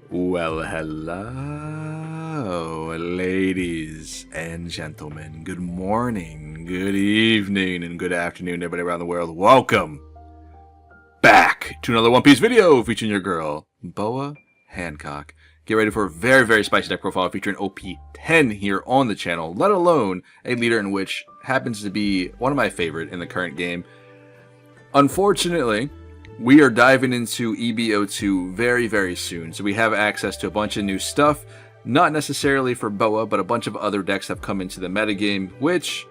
Well, hello, ladies and gentlemen. Good morning, good evening, and good afternoon, everybody around the world. Welcome back to another One Piece video featuring your girl, Boa Hancock. Get ready for a very, very spicy deck profile featuring OP10 here on the channel, let alone a leader in which happens to be one of my favorite in the current game. Unfortunately, we are diving into EBO2 very, very soon, so we have access to a bunch of new stuff, not necessarily for Boa, but a bunch of other decks have come into the metagame, which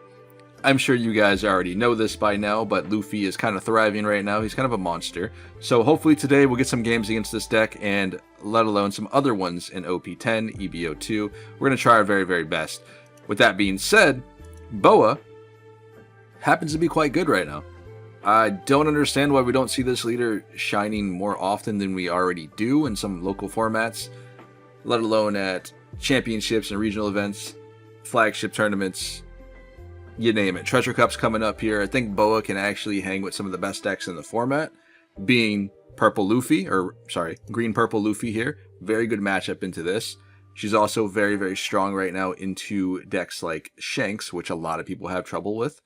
I'm sure you guys already know this by now, but Luffy is kind of thriving right now. He's kind of a monster. So hopefully today we'll get some games against this deck, and let alone some other ones in OP10, EBO2. We're going to try our very, very best. With that being said, Boa happens to be quite good right now. I don't understand why we don't see this leader shining more often than we already do in some local formats, let alone at championships and regional events, flagship tournaments, you name it. Treasure Cup's coming up here. I think Boa can actually hang with some of the best decks in the format, being green-purple Luffy here. Very good matchup into this. She's also very, very strong right now into decks like Shanks, which a lot of people have trouble with.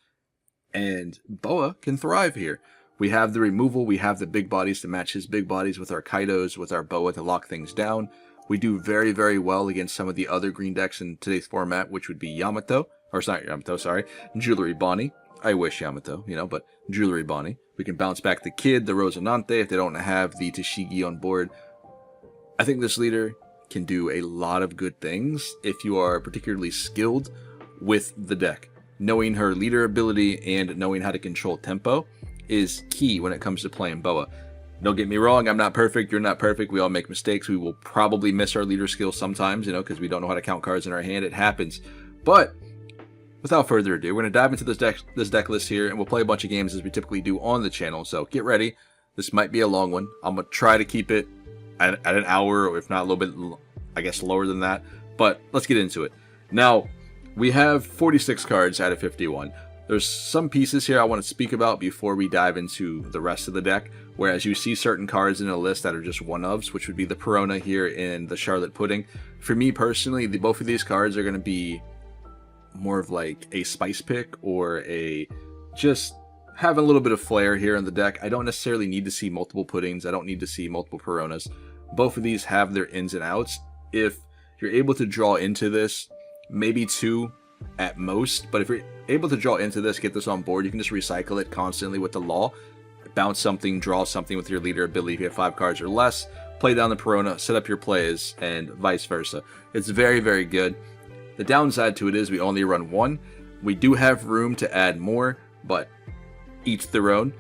And Boa can thrive here. We have the removal, we have the big bodies to match his big bodies with our Kaidos, with our Boa to lock things down. We do very, very well against some of the other green decks in today's format, which would be Yamato, or it's not Yamato, sorry, Jewelry Bonnie. I wish Yamato, but Jewelry Bonnie. We can bounce back the Kid, the Rosinante, if they don't have the Tashigi on board. I think this leader can do a lot of good things if you are particularly skilled with the deck. Knowing her leader ability and knowing how to control tempo is key when it comes to playing Boa. Don't get me wrong, I'm not perfect, you're not perfect, we all make mistakes, we will probably miss our leader skills sometimes, because we don't know how to count cards in our hand, it happens. But, without further ado, we're going to dive into this deck list here, and we'll play a bunch of games as we typically do on the channel, so get ready. This might be a long one. I'm going to try to keep it at an hour, or if not a little bit, I guess, lower than that, but let's get into it. Now, we have 46 cards out of 51. There's some pieces here I want to speak about before we dive into the rest of the deck, whereas you see certain cards in a list that are just one-ofs, which would be the Perona here and the Charlotte Pudding. For me personally, both of these cards are going to be more of like a spice pick or a just have a little bit of flair here in the deck. I don't necessarily need to see multiple Puddings. I don't need to see multiple Peronas. Both of these have their ins and outs. If you're able to draw into this, maybe two at most, but if you're able to draw into this, get this on board, you can just recycle it constantly with the Law, bounce something, draw something with your leader ability if you have 5 cards or less, play down the Perona, set up your plays, and vice versa. It's very, very good. The downside to it is we only run 1. We do have room to add more, but each their own.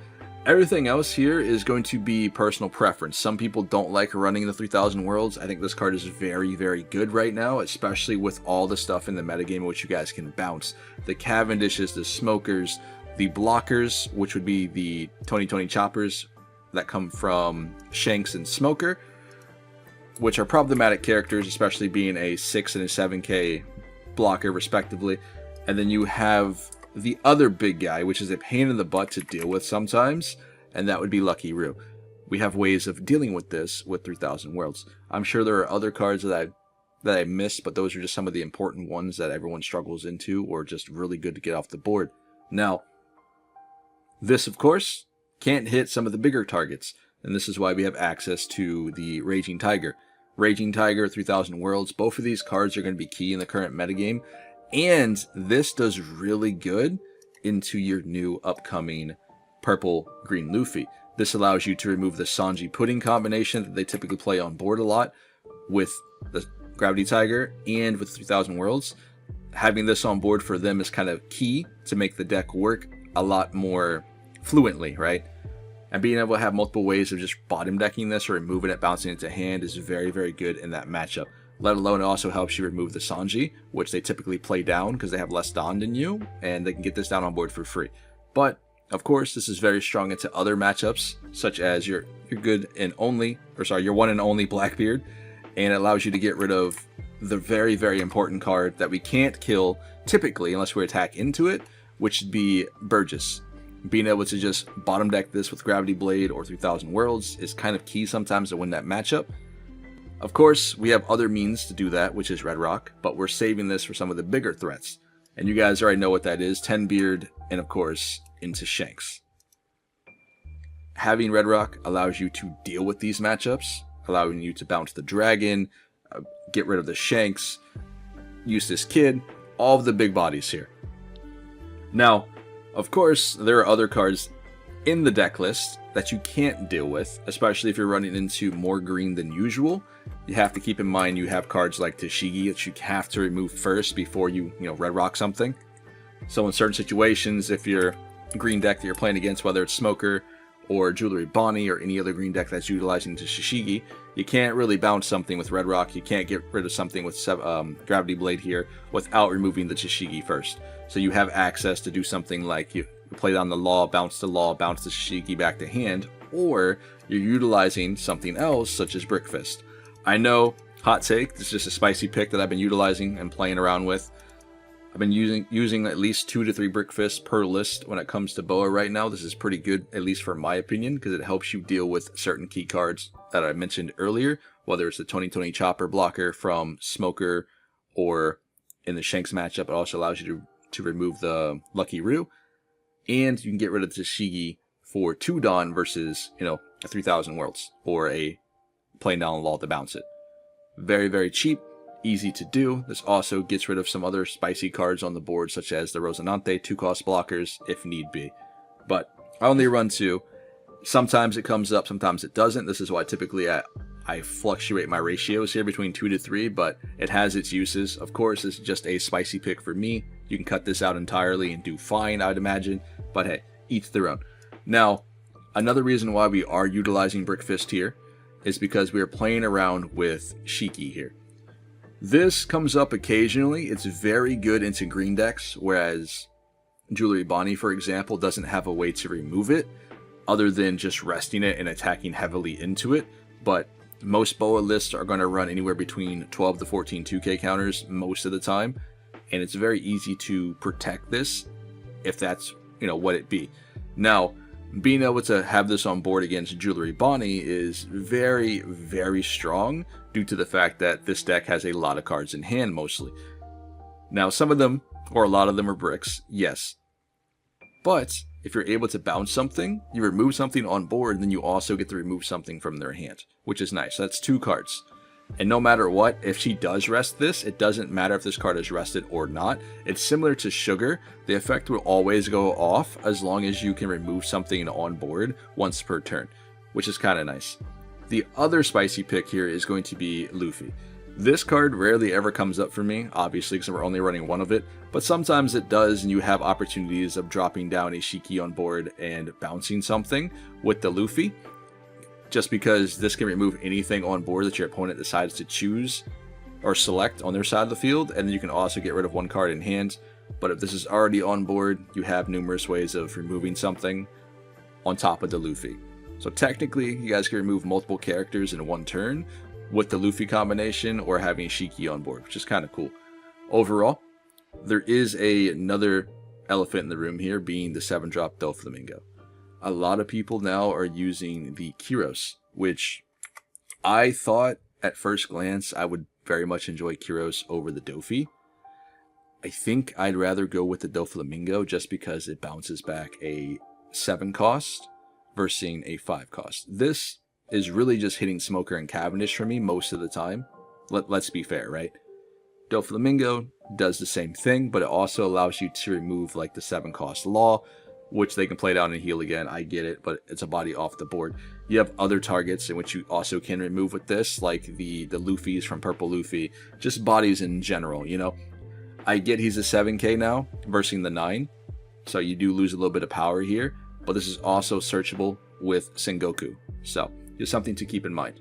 Everything else here is going to be personal preference. Some people don't like running the 3000 Worlds. I think this card is very, very good right now, especially with all the stuff in the metagame which you guys can bounce. The Cavendishes, the Smokers, the Blockers, which would be the Tony Choppers that come from Shanks and Smoker, which are problematic characters, especially being a 6 and a 7k blocker respectively. And then you have the other big guy, which is a pain in the butt to deal with sometimes, and that would be Lucky Roo. We have ways of dealing with this with 3000 Worlds. I'm sure there are other cards that I missed, but those are just some of the important ones that everyone struggles into, or just really good to get off the board. Now, this, of course, can't hit some of the bigger targets, and this is why we have access to the Raging Tiger. Raging Tiger, 3000 Worlds, both of these cards are going to be key in the current metagame. And this does really good into your new upcoming purple-green Luffy. This allows you to remove the Sanji Pudding combination that they typically play on board a lot with the Gravity Tiger and with 3000 Worlds. Having this on board for them is kind of key to make the deck work a lot more fluently, right? And being able to have multiple ways of just bottom decking this or removing it, bouncing into hand is very, very good in that matchup. Let alone it also helps you remove the Sanji, which they typically play down because they have less Don than you, and they can get this down on board for free. But, of course, this is very strong into other matchups, such as your one and only Blackbeard, and it allows you to get rid of the very, very important card that we can't kill typically unless we attack into it, which would be Burgess. Being able to just bottom deck this with Gravity Blade or 3000 Worlds is kind of key sometimes to win that matchup. Of course, we have other means to do that, which is Red Rock, but we're saving this for some of the bigger threats. And you guys already know what that is, 10 Beard, and of course, into Shanks. Having Red Rock allows you to deal with these matchups, allowing you to bounce the Dragon, get rid of the Shanks, use this Kid, all of the big bodies here. Now, of course, there are other cards in the deck list that you can't deal with, especially if you're running into more green than usual. You have to keep in mind you have cards like Tashigi that you have to remove first before you Red Rock something. So in certain situations, if you're green deck that you're playing against, whether it's Smoker or Jewelry Bonnie or any other green deck that's utilizing Tashigi, you can't really bounce something with Red Rock. You can't get rid of something with Gravity Blade here without removing the Tashigi first. So you have access to do something like you play down the Law, bounce the Tashigi back to hand, or you're utilizing something else such as Brick Fist. I know, hot take, this is just a spicy pick that I've been utilizing and playing around with. I've been using at least 2 to 3 Brick Fists per list when it comes to Boa right now. This is pretty good, at least for my opinion, because it helps you deal with certain key cards that I mentioned earlier, whether it's the Tony Chopper blocker from Smoker or in the Shanks matchup. It also allows you to remove the Lucky Roo, and you can get rid of the Tashigi for 2 Dawn versus, a 3000 Worlds, or a playing down the Law to bounce it. Very, very cheap. Easy to do. This also gets rid of some other spicy cards on the board, such as the Rosinante 2-cost blockers, if need be. But I only run 2. Sometimes it comes up, sometimes it doesn't. This is why typically I fluctuate my ratios here between 2 to 3, but it has its uses. Of course, this is just a spicy pick for me. You can cut this out entirely and do fine, I'd imagine. But hey, each their own. Now, another reason why we are utilizing Brick Fist here is because we are playing around with Shiki here. This comes up occasionally. It's very good into green decks, whereas Jewelry Bonnie, for example, doesn't have a way to remove it other than just resting it and attacking heavily into it. But most Boa lists are going to run anywhere between 12 to 14 2K counters most of the time, and it's very easy to protect this if that's what it be. Now, being able to have this on board against Jewelry Bonnie is very, very strong due to the fact that this deck has a lot of cards in hand mostly. Now, some of them, or a lot of them, are bricks, yes. But if you're able to bounce something, you remove something on board, and then you also get to remove something from their hand, which is nice. That's 2 cards. And no matter what, if she does rest this, it doesn't matter if this card is rested or not. It's similar to Sugar. The effect will always go off as long as you can remove something on board once per turn, which is kind of nice. The other spicy pick here is going to be Luffy. This card rarely ever comes up for me, obviously, because we're only running 1 of it, but sometimes it does, and you have opportunities of dropping down a Shiki on board and bouncing something with the Luffy. Just because this can remove anything on board that your opponent decides to choose or select on their side of the field, and then you can also get rid of 1 card in hand. But if this is already on board, you have numerous ways of removing something on top of the Luffy. So technically, you guys can remove multiple characters in 1 turn with the Luffy combination or having Shiki on board, which is kind of cool. Overall, there is another elephant in the room here, being the 7-drop Doflamingo. A lot of people now are using the Kyros, which I thought at first glance I would very much enjoy Kyros over the Dofi. I think I'd rather go with the Doflamingo just because it bounces back a 7 cost versus a 5 cost. This is really just hitting Smoker and Cavendish for me most of the time. Let's be fair, right? Doflamingo does the same thing, but it also allows you to remove like the 7 cost Law, which they can play down and heal again. I get it, but it's a body off the board. You have other targets in which you also can remove with this, like the Luffys from Purple Luffy, just bodies in general, I get he's a 7k now versus the 9, so you do lose a little bit of power here, but this is also searchable with Sengoku, so just something to keep in mind.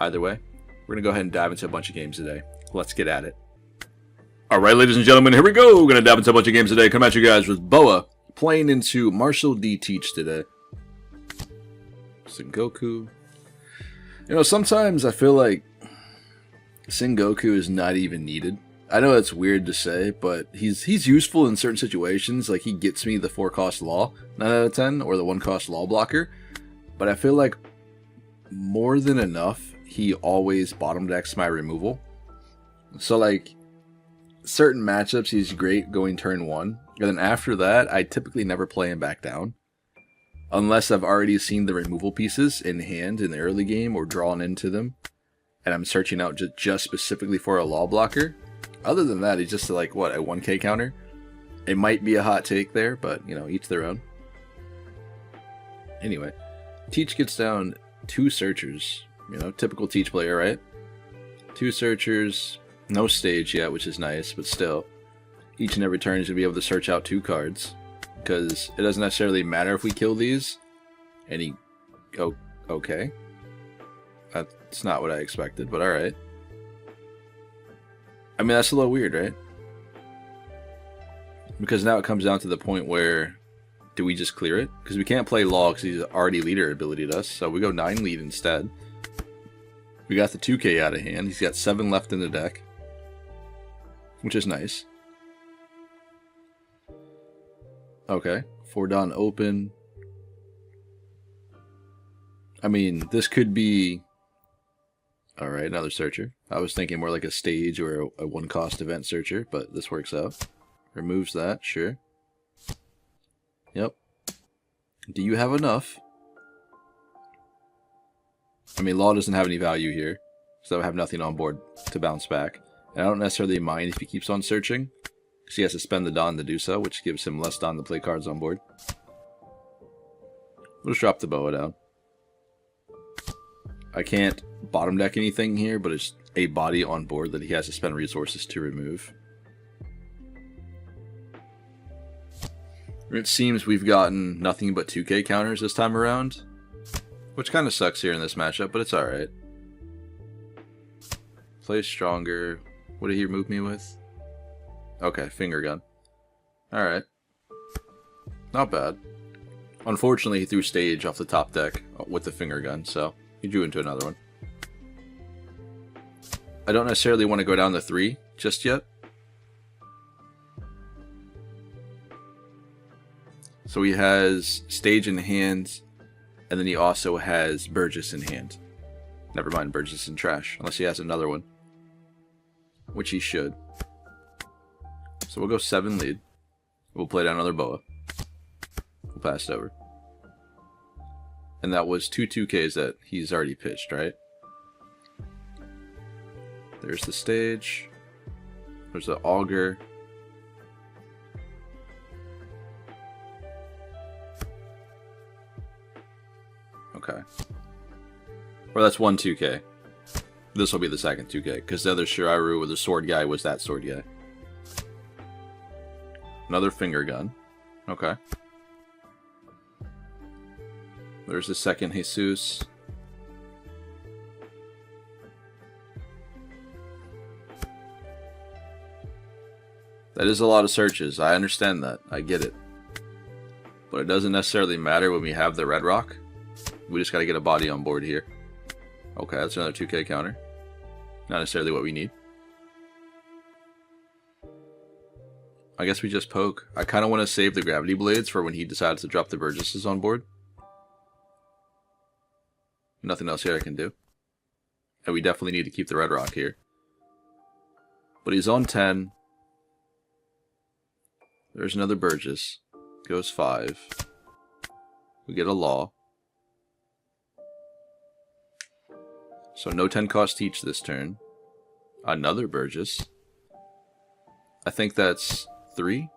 Either way, we're going to go ahead and dive into a bunch of games today. Let's get at it. Alright, ladies and gentlemen, here we go. We're going to dive into a bunch of games today. Come at you guys with Boa, playing into Marshall D. Teach today. Sengoku. Sometimes I feel like Sengoku is not even needed. I know that's weird to say, but he's useful in certain situations. Like, he gets me the 4-cost Law 9 out of 10, or the 1-cost Law blocker. But I feel like more than enough, he always bottom decks my removal. So like certain matchups he's great going turn 1, and then after that I typically never play him back down unless I've already seen the removal pieces in hand in the early game or drawn into them, and I'm searching out just specifically for a law blocker. Other than that, he's just like, what, a 1k counter? It might be a hot take there, but, you know, each their own. Anyway, Teach gets down 2 searchers. You know, typical Teach player, right? 2 searchers, no stage yet, which is nice, but still. Each and every turn he's going to be able to search out 2 cards. Because it doesn't necessarily matter if we kill these. And he... Oh, okay. That's not what I expected, but alright. I mean, that's a little weird, right? Because now it comes down to the point where, do we just clear it? Because we can't play Law because he's already leader ability to us, so we go 9 lead instead. We got the 2k out of hand. He's got 7 left in the deck, which is nice. Okay, 4 Dawn open. I mean, this could be... Alright, another searcher. I was thinking more like a stage or a 1-cost event searcher, but this works out. Removes that, sure. Yep. Do you have enough? I mean, Law doesn't have any value here, so I have nothing on board to bounce back. And I don't necessarily mind if he keeps on searching, because he has to spend the Dawn to do so, which gives him less Dawn to play cards on board. We'll just drop the Boa down. I can't bottom deck anything here, but it's a body on board that he has to spend resources to remove. It seems we've gotten nothing but 2k counters this time around, which kind of sucks here in this matchup, but it's alright. Play stronger. What did he remove me with? Okay, finger gun. Alright. Not bad. Unfortunately, he threw stage off the top deck with the finger gun, so he drew into another one. I don't necessarily want to go down to 3 just yet. So he has stage in hand, and then he also has Burgess in hand. Never mind, Burgess in trash, unless he has another one, which he should. So we'll go 7 lead. We'll play down another Boa. We'll pass it over. And that was 2 2Ks that he's already pitched, right? There's the stage. There's the auger. Okay. Or that's 1 2K. This will be the second 2K, because the other Shiraru with the sword guy was that sword guy. Another finger gun. Okay. There's the second Jesus. That is a lot of searches. I understand that. I get it. But it doesn't necessarily matter when we have the red rock. We just gotta get a body on board here. Okay, that's another 2k counter. Not necessarily what we need. I guess we just poke. I kind of want to save the gravity blades for when he decides to drop the Burgesses on board. Nothing else here I can do. And we definitely need to keep the red rock here. But he's on 10. There's another Burgess. Goes 5. We get a Law. So no 10 cost Teach this turn. Another Burgess. I think that's 3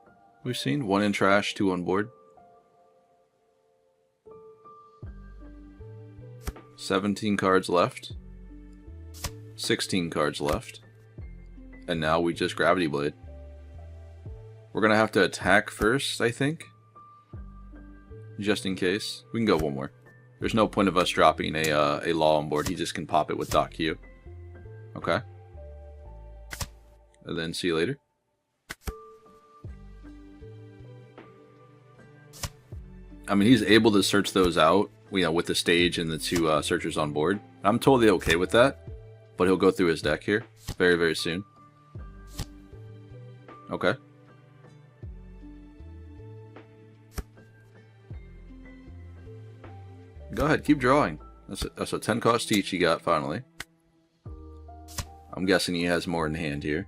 we've seen. 1 in trash, 2 on board. 17 cards left. 16 cards left. And now we just Gravity Blade. We're going to have to attack first, I think. Just in case. We can go one more. There's no point of us dropping a Law on board. He just can pop it with Doc Q. Okay. And then see you later. I mean, he's able to search those out, you know, with the stage and the 2 searchers on board. I'm totally okay with that. But he'll go through his deck here very, very soon. Okay. Go ahead, keep drawing. That's a 10 cost Teach you got finally. I'm guessing he has more in hand here.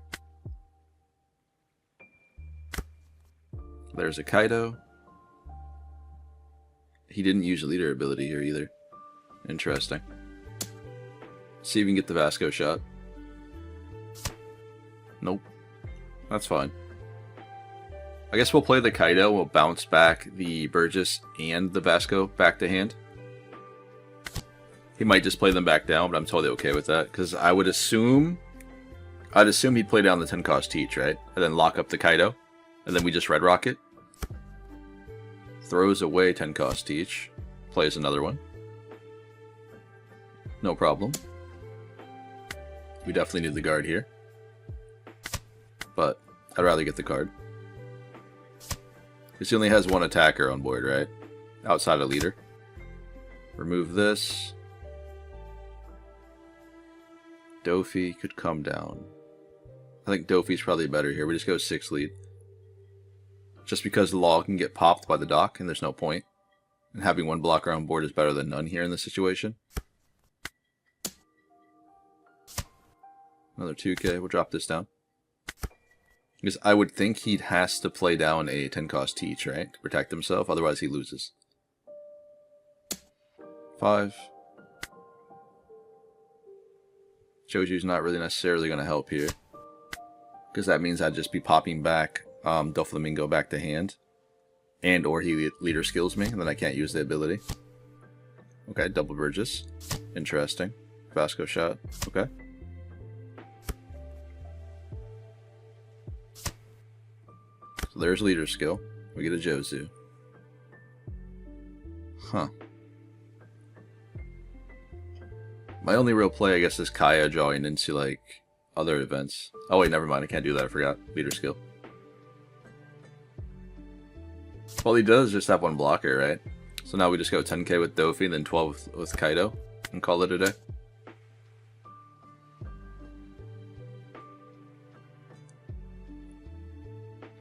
There's a Kaido. He didn't use a leader ability here either. Interesting. See if we can get the Vasco shot. Nope. That's fine. I guess we'll play the Kaido. We'll bounce back the Burgess and the Vasco back to hand. He might just play them back down, but I'm totally okay with that. Because I would assume... I'd assume he'd play down the 10 cost Teach, right? And then lock up the Kaido. And then we just Red Rock it. Throws away 10 cost Teach. Plays another one. No problem. We definitely need the guard here. But I'd rather get the card. Because he only has one attacker on board, right? Outside of leader. Remove this. Dofi could come down. I think Dofi's probably better here. We just go 6 lead. Just because the law can get popped by the dock and there's no point. And having one blocker on board is better than none here in this situation. Another 2k. We'll drop this down. Because I would think he has to play down a 10 cost Teach, right? To protect himself. Otherwise he loses. 5. Joju's not really necessarily going to help here. Because that means I'd just be popping back Doflamingo back to hand. And or he leader skills me. And then I can't use the ability. Okay, double Burgess. Interesting. Vasco shot. Okay. So there's leader skill. We get a Jozu. Huh. My only real play, I guess, is Kaya drawing into, like, other events. Oh, wait, never mind. I can't do that. I forgot. Leader skill. All he does is just have one blocker, right? So now we just go 10k with Dofi and then 12 with Kaido and call it a day.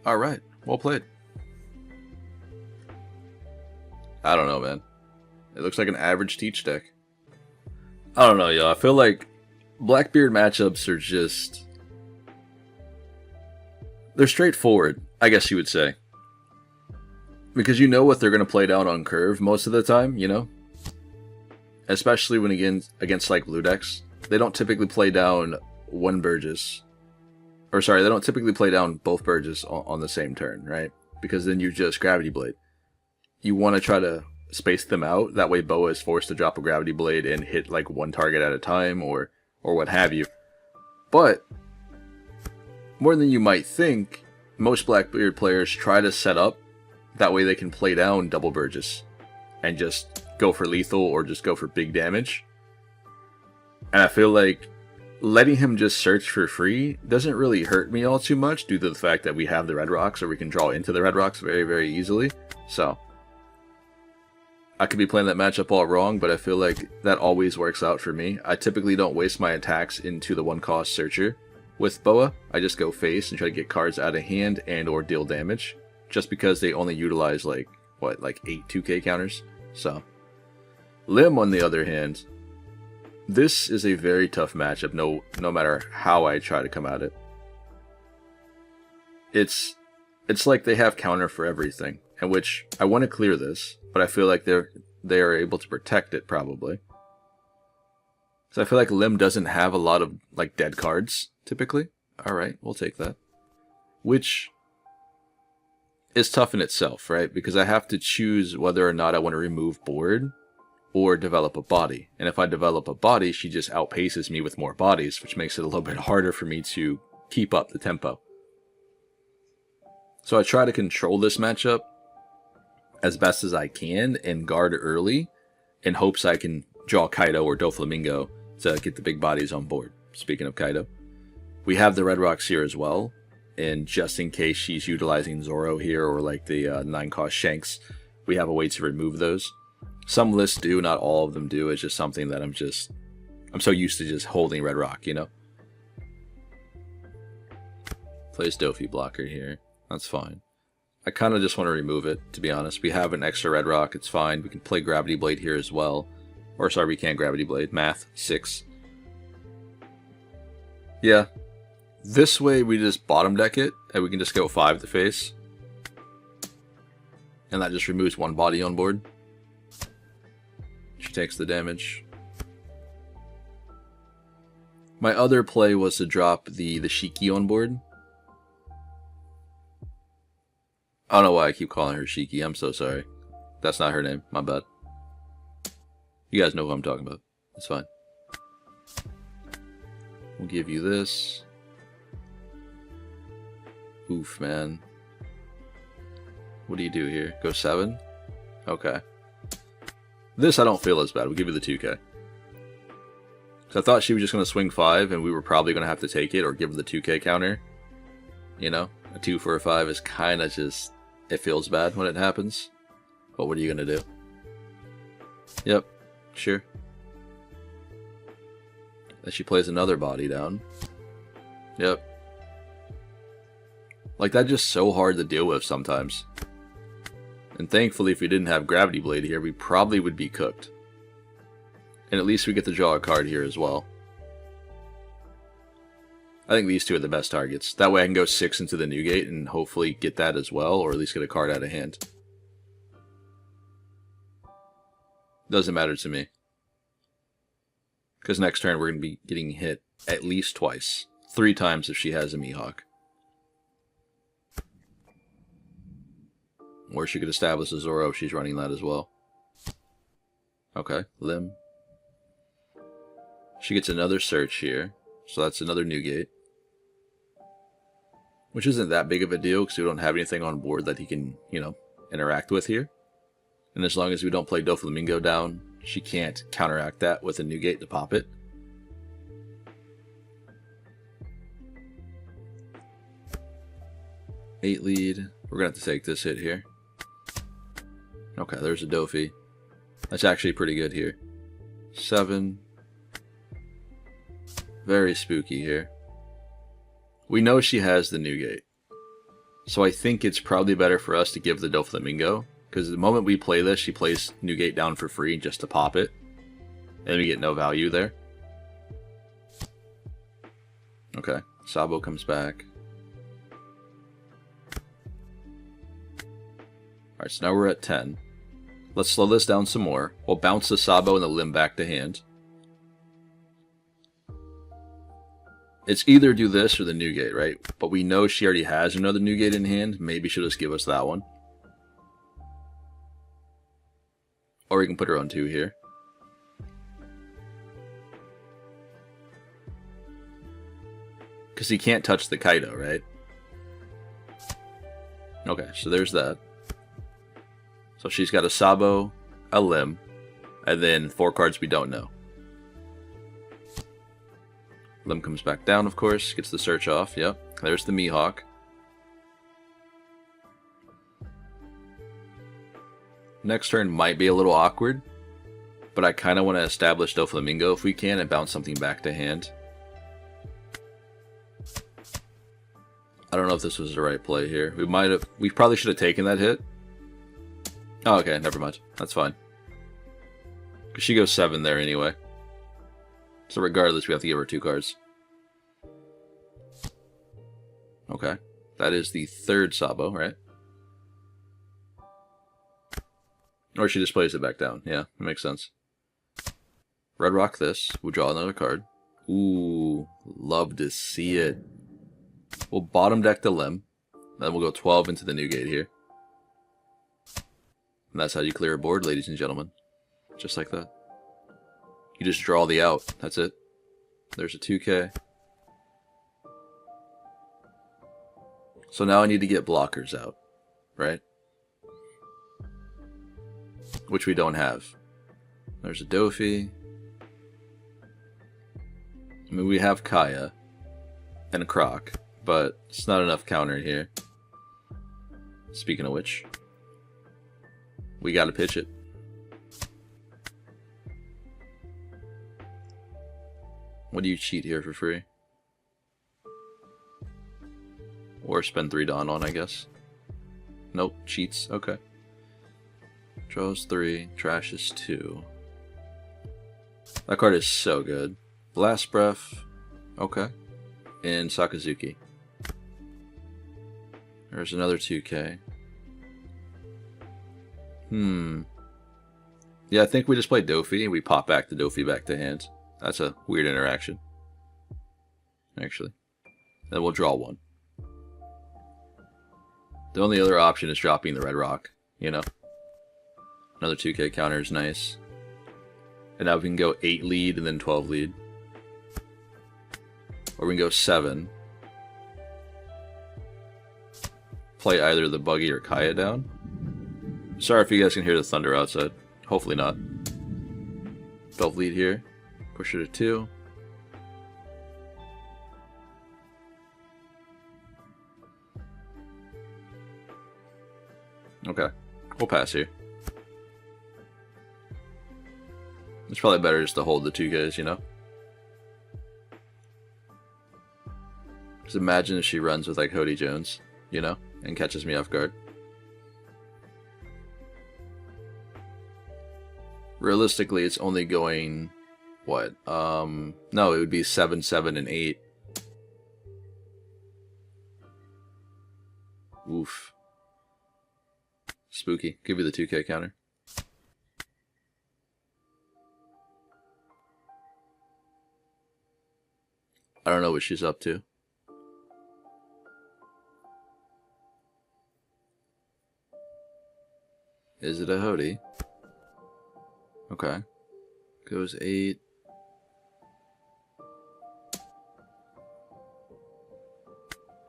Alright. Well played. I don't know, man. It looks like an average Teach deck. I don't know, y'all. I feel like Blackbeard matchups are just... they're straightforward, I guess you would say. Because you know what they're going to play down on curve most of the time, you know? Especially when against like blue decks. They don't typically play down one Burgess. Or sorry, they don't typically play down both Burgess on the same turn, right? Because then you just Gravity Blade. You want to try to space them out. That way Boa is forced to drop a Gravity Blade and hit like one target at a time or what have you. But more than you might think, most Blackbeard players try to set up that way they can play down double Burgess and just go for lethal or just go for big damage. And I feel like letting him just search for free doesn't really hurt me all too much due to the fact that we have the Red Rocks, or we can draw into the Red Rocks very, very easily. So I could be playing that matchup all wrong, but I feel like that always works out for me. I typically don't waste my attacks into the 1-cost Searcher. With Boa, I just go face and try to get cards out of hand and or deal damage. Just because they only utilize like, what, like 8 2k counters? So, Lim on the other hand, this is a very tough matchup no matter how I try to come at it. It's like they have counter for everything, and which I want to clear this, but I feel like they are able to protect it probably. So I feel like Lim doesn't have a lot of like dead cards typically. All right, we'll take that. Which is tough in itself, right? Because I have to choose whether or not I want to remove board or develop a body. And if I develop a body, she just outpaces me with more bodies, which makes it a little bit harder for me to keep up the tempo. So I try to control this matchup as best as I can and guard early in hopes I can draw Kaido or Doflamingo to get the big bodies on board. Speaking of Kaido, we have the Red Rocks here as well. And just in case she's utilizing Zoro here or like the 9-cost Shanks, we have a way to remove those. Some lists do, not all of them do. It's just something that I'm so used to just holding Red Rock, you know? Plays Dofi blocker here. That's fine. I kind of just want to remove it, to be honest. We have an extra Red Rock. It's fine. We can play Gravity Blade here as well. Or sorry, we can't Gravity Blade. Math, 6. Yeah. This way we just bottom deck it, and we can just go 5 to face. And that just removes one body on board. She takes the damage. My other play was to drop the Shiki on board. I don't know why I keep calling her Shiki. I'm so sorry. That's not her name. My bad. You guys know who I'm talking about. It's fine. We'll give you this. Oof, man. What do you do here? Go 7? Okay. This I don't feel as bad. We'll give you the 2k. So I thought she was just going to swing 5 and we were probably going to have to take it or give her the 2k counter. You know, a 2 for a 5 is kind of just... It feels bad when it happens. But what are you going to do? Yep, sure. Then she plays another body down. Yep. Like, that's just so hard to deal with sometimes. And thankfully, if we didn't have Gravity Blade here, we probably would be cooked. And at least we get to draw a card here as well. I think these two are the best targets. That way I can go 6 into the Newgate and hopefully get that as well, or at least get a card out of hand. Doesn't matter to me. Because next turn we're going to be getting hit at least twice. 3 times if she has a Mihawk. Or she could establish a Zoro if she's running that as well. Okay, Limb. She gets another search here. So that's another Newgate. Which isn't that big of a deal because we don't have anything on board that he can, you know, interact with here. And as long as we don't play Doflamingo down, she can't counteract that with a Newgate to pop it. Eight lead. We're going to have to take this hit here. Okay, there's a Dofi. That's actually pretty good here. 7. Very spooky here. We know she has the Newgate. So I think it's probably better for us to give the Doflamingo. Because the moment we play this, she plays Newgate down for free just to pop it. And we get no value there. Okay, Sabo comes back. Alright, so now we're at 10. Let's slow this down some more. We'll bounce the Sabo and the Limb back to hand. It's either do this or the Newgate, right? But we know she already has another Newgate in hand. Maybe she'll just give us that one. Or we can put her on 2 here. Because he can't touch the Kaido, right? Okay, so there's that. So she's got a Sabo, a Limb, and then 4 cards we don't know. Limb comes back down, of course, gets the search off, yep. There's the Mihawk. Next turn might be a little awkward, but I kind of want to establish Doflamingo if we can and bounce something back to hand. I don't know if this was the right play here. We probably should have taken that hit. Oh, okay, never mind. That's fine. Because she goes 7 there anyway. So regardless, we have to give her 2 cards. Okay. That is the 3rd Sabo, right? Or she just plays it back down. Yeah, that makes sense. Red Rock this. We'll draw another card. Ooh, love to see it. We'll bottom deck the Limb. Then we'll go 12 into the Newgate here. And that's how you clear a board, ladies and gentlemen. Just like that. You just draw the out. That's it. There's a 2k. So now I need to get blockers out. Right? Which we don't have. There's a Dofi. I mean, we have Kaya. And a Croc. But it's not enough counter here. Speaking of which. We gotta pitch it. What do you cheat here for free? Or spend 3 Dawn on, I guess. Nope, cheats. Okay. Draws 3, trashes 2. That card is so good. Blast Breath. Okay. and Sakazuki. There's another 2K. Yeah, I think we just play Dofi and we pop back the Dofi back to hand. That's a weird interaction. Actually. Then we'll draw one. The only other option is dropping the red rock, you know. Another 2K counter is nice. And now we can go 8 lead and then 12 lead. Or we can go 7. Play either the Buggy or Kaya down. Sorry if you guys can hear the thunder outside. Hopefully not. 12 lead here. Push it to 2. Okay. We'll pass here. It's probably better just to hold the 2Ks, you know? Just imagine if she runs with like Hody Jones, you know? And catches me off guard. Realistically, it's only going... What? No, it would be 7, 7, and 8. Oof. Spooky. Give me the 2K counter. I don't know what she's up to. Is it a Hody? Okay. Goes 8.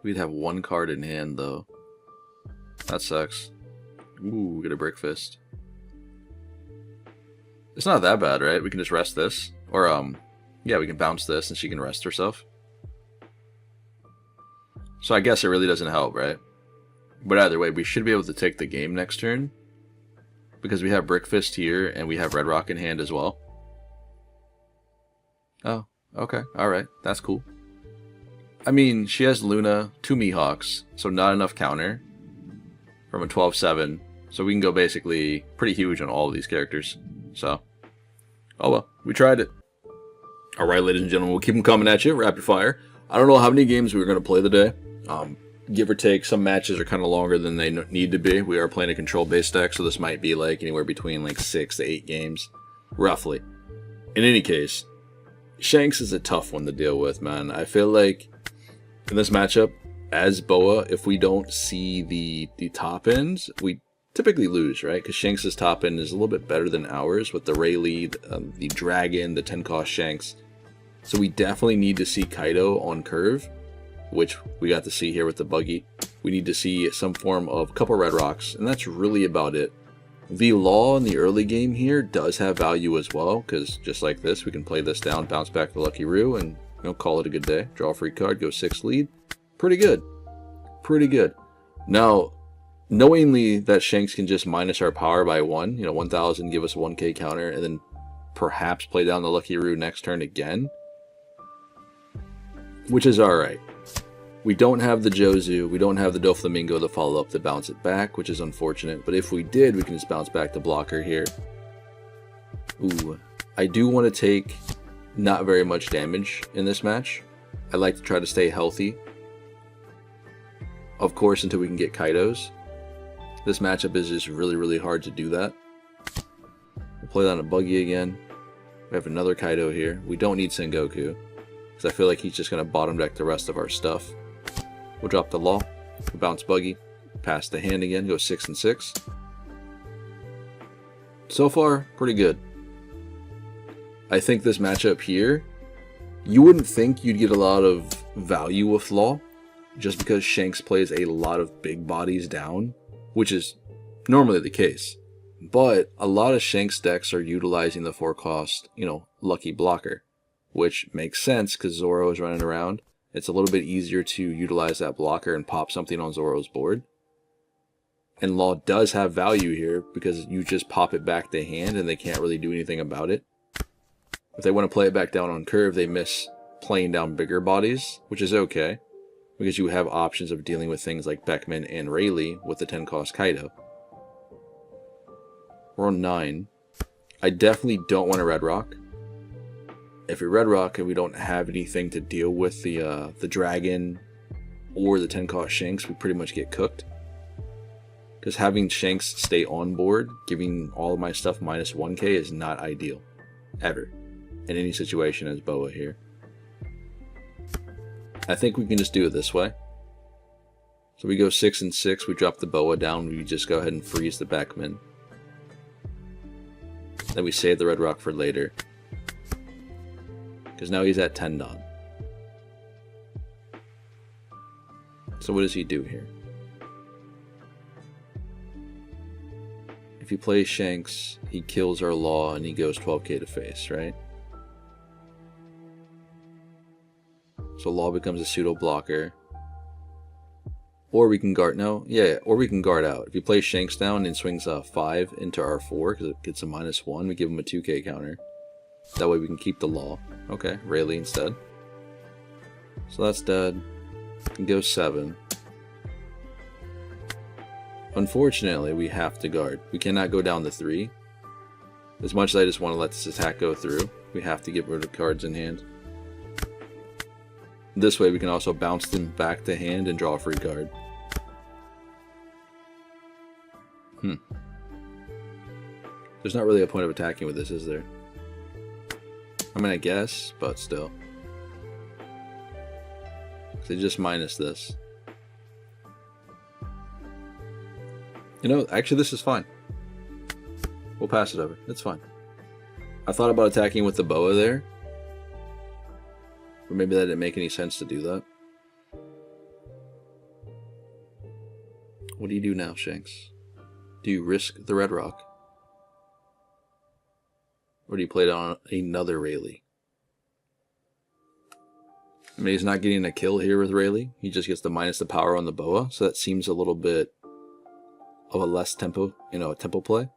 We'd have one card in hand, though. That sucks. Ooh, get a Brick Fist. It's not that bad, right? We can just rest this. Or, yeah, we can bounce this and she can rest herself. So I guess it really doesn't help, right? But either way, we should be able to take the game next turn. Because we have Brick Fist here and we have Red Rock in hand as well. Oh, okay. Alright. That's cool. I mean, she has Luna, 2 Mihawks, so not enough counter from a 12-7. So we can go basically pretty huge on all of these characters. So, oh well, we tried it. Alright, ladies and gentlemen, we'll keep them coming at you, rapid fire. I don't know how many games we're going to play today. Give or take, some matches are kind of longer than they need to be. We are playing a control-based deck, so this might be like anywhere between like 6 to 8 games, roughly. In any case, Shanks is a tough one to deal with, man. I feel like in this matchup, as Boa, if we don't see the top ends, we typically lose, right? Because Shanks' top end is a little bit better than ours with the Rayleigh, the Dragon, the 10-cost Shanks. So we definitely need to see Kaido on curve, which we got to see here with the Buggy. We need to see some form of couple Red Rocks, and that's really about it. The Law in the early game here does have value as well, because just like this, we can play this down, bounce back the Lucky Roo, and call it a good day. Draw a free card, go 6 lead. Pretty good. Pretty good. Now, knowingly that Shanks can just minus our power by 1, 1,000, give us a 1K counter, and then perhaps play down the Lucky Roo next turn again, which is alright. We don't have the Jozu, we don't have the Doflamingo to follow up to bounce it back, which is unfortunate, but if we did, we can just bounce back the blocker here. Ooh, I do want to take not very much damage in this match. I like to try to stay healthy, of course, until we can get Kaidos. This matchup is just really, really hard to do that. We'll play down a Buggy again. We have another Kaido here. We don't need Sengoku, because I feel like he's just going to bottom deck the rest of our stuff. We'll drop the Law, we'll bounce Buggy, pass the hand again, go 6 and 6. So far, pretty good. I think this matchup here, you wouldn't think you'd get a lot of value with Law, just because Shanks plays a lot of big bodies down, which is normally the case. But a lot of Shanks decks are utilizing the 4-cost, Lucky Blocker, which makes sense because Zoro is running around. It's a little bit easier to utilize that blocker and pop something on Zoro's board. And Law does have value here because you just pop it back to hand and they can't really do anything about it. If they want to play it back down on curve, they miss playing down bigger bodies, which is okay, because you have options of dealing with things like Beckman and Rayleigh with the 10-cost Kaido. We're on 9. I definitely don't want a Red Rock. If we red rock and we don't have anything to deal with the dragon or the 10 cost Shanks, we pretty much get cooked. Because having Shanks stay on board, giving all of my stuff minus 1k is not ideal. Ever. In any situation as Boa here. I think we can just do it this way. So we go 6 and 6, we drop the Boa down, we just go ahead and freeze the backman. Then we save the red rock for later. Because now he's at 10 Don. So what does he do here? If he plays Shanks, he kills our Law and he goes 12k to face, right? So Law becomes a pseudo blocker. Or we can guard, no, yeah, or we can guard out. If he plays Shanks down and swings a 5 into our 4 because it gets a -1, we give him a 2k counter. That way we can keep the Law. Okay, Rayleigh instead. So that's dead. Can go 7. Unfortunately, we have to guard. We cannot go down to 3. As much as I just want to let this attack go through, we have to get rid of cards in hand. This way we can also bounce them back to hand and draw a free card. There's not really a point of attacking with this, is there? I mean, I guess, but still. They just minus this. You know, actually this is fine. We'll pass it over. It's fine. I thought about attacking with the Boa there. Or maybe that didn't make any sense to do that. What do you do now, Shanks? Do you risk the red rock? Or do you play down another Rayleigh? I mean, he's not getting a kill here with Rayleigh. He just gets to minus the power on the Boa, so that seems a little bit of a less tempo, a tempo play.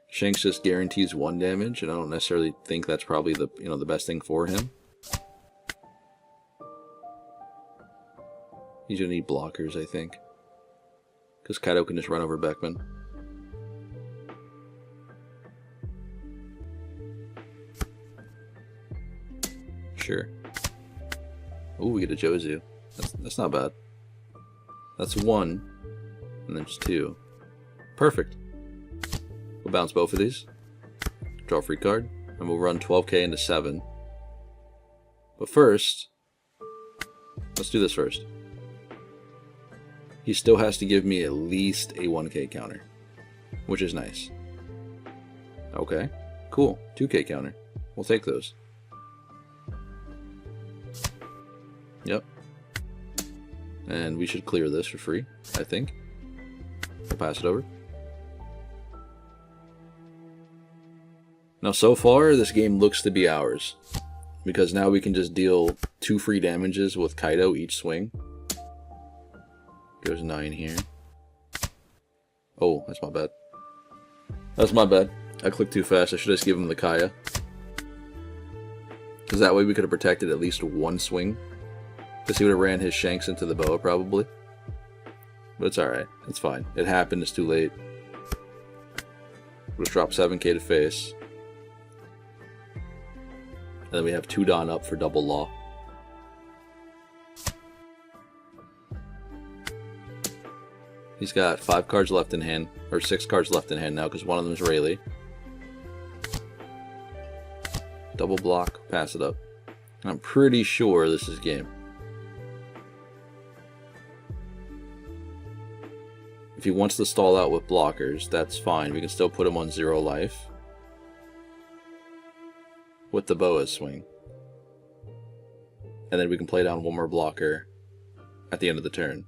Shanks just guarantees 1 damage, and I don't necessarily think that's probably the the best thing for him. He's gonna need blockers, I think, because Kaido can just run over Beckman. Sure. Ooh, we get a Jozu. That's not bad. That's 1, and then just 2. Perfect. We'll bounce both of these, draw a free card, and we'll run 12k into 7. But first, let's do this first. He still has to give me at least a 1k counter, which is nice. Okay, cool. 2k counter. We'll take those. Yep. And we should clear this for free, I think. We'll pass it over. Now, so far, this game looks to be ours. Because now we can just deal 2 free damages with Kaido each swing. Goes 9 here. Oh, that's my bad. That's my bad. I clicked too fast. I should have just given him the Kaya. Because that way we could have protected at least 1 swing. Because he would have ran his Shanks into the Boa, probably. But it's alright. It's fine. It happened. It's too late. We'll just drop 7k to face. And then we have 2 Don up for double Law. He's got 5 cards left in hand. Or 6 cards left in hand now, because one of them is Rayleigh. Double block. Pass it up. I'm pretty sure this is game. If he wants to stall out with blockers, that's fine. We can still put him on 0 life. With the Boa's swing. And then we can play down 1 more blocker at the end of the turn.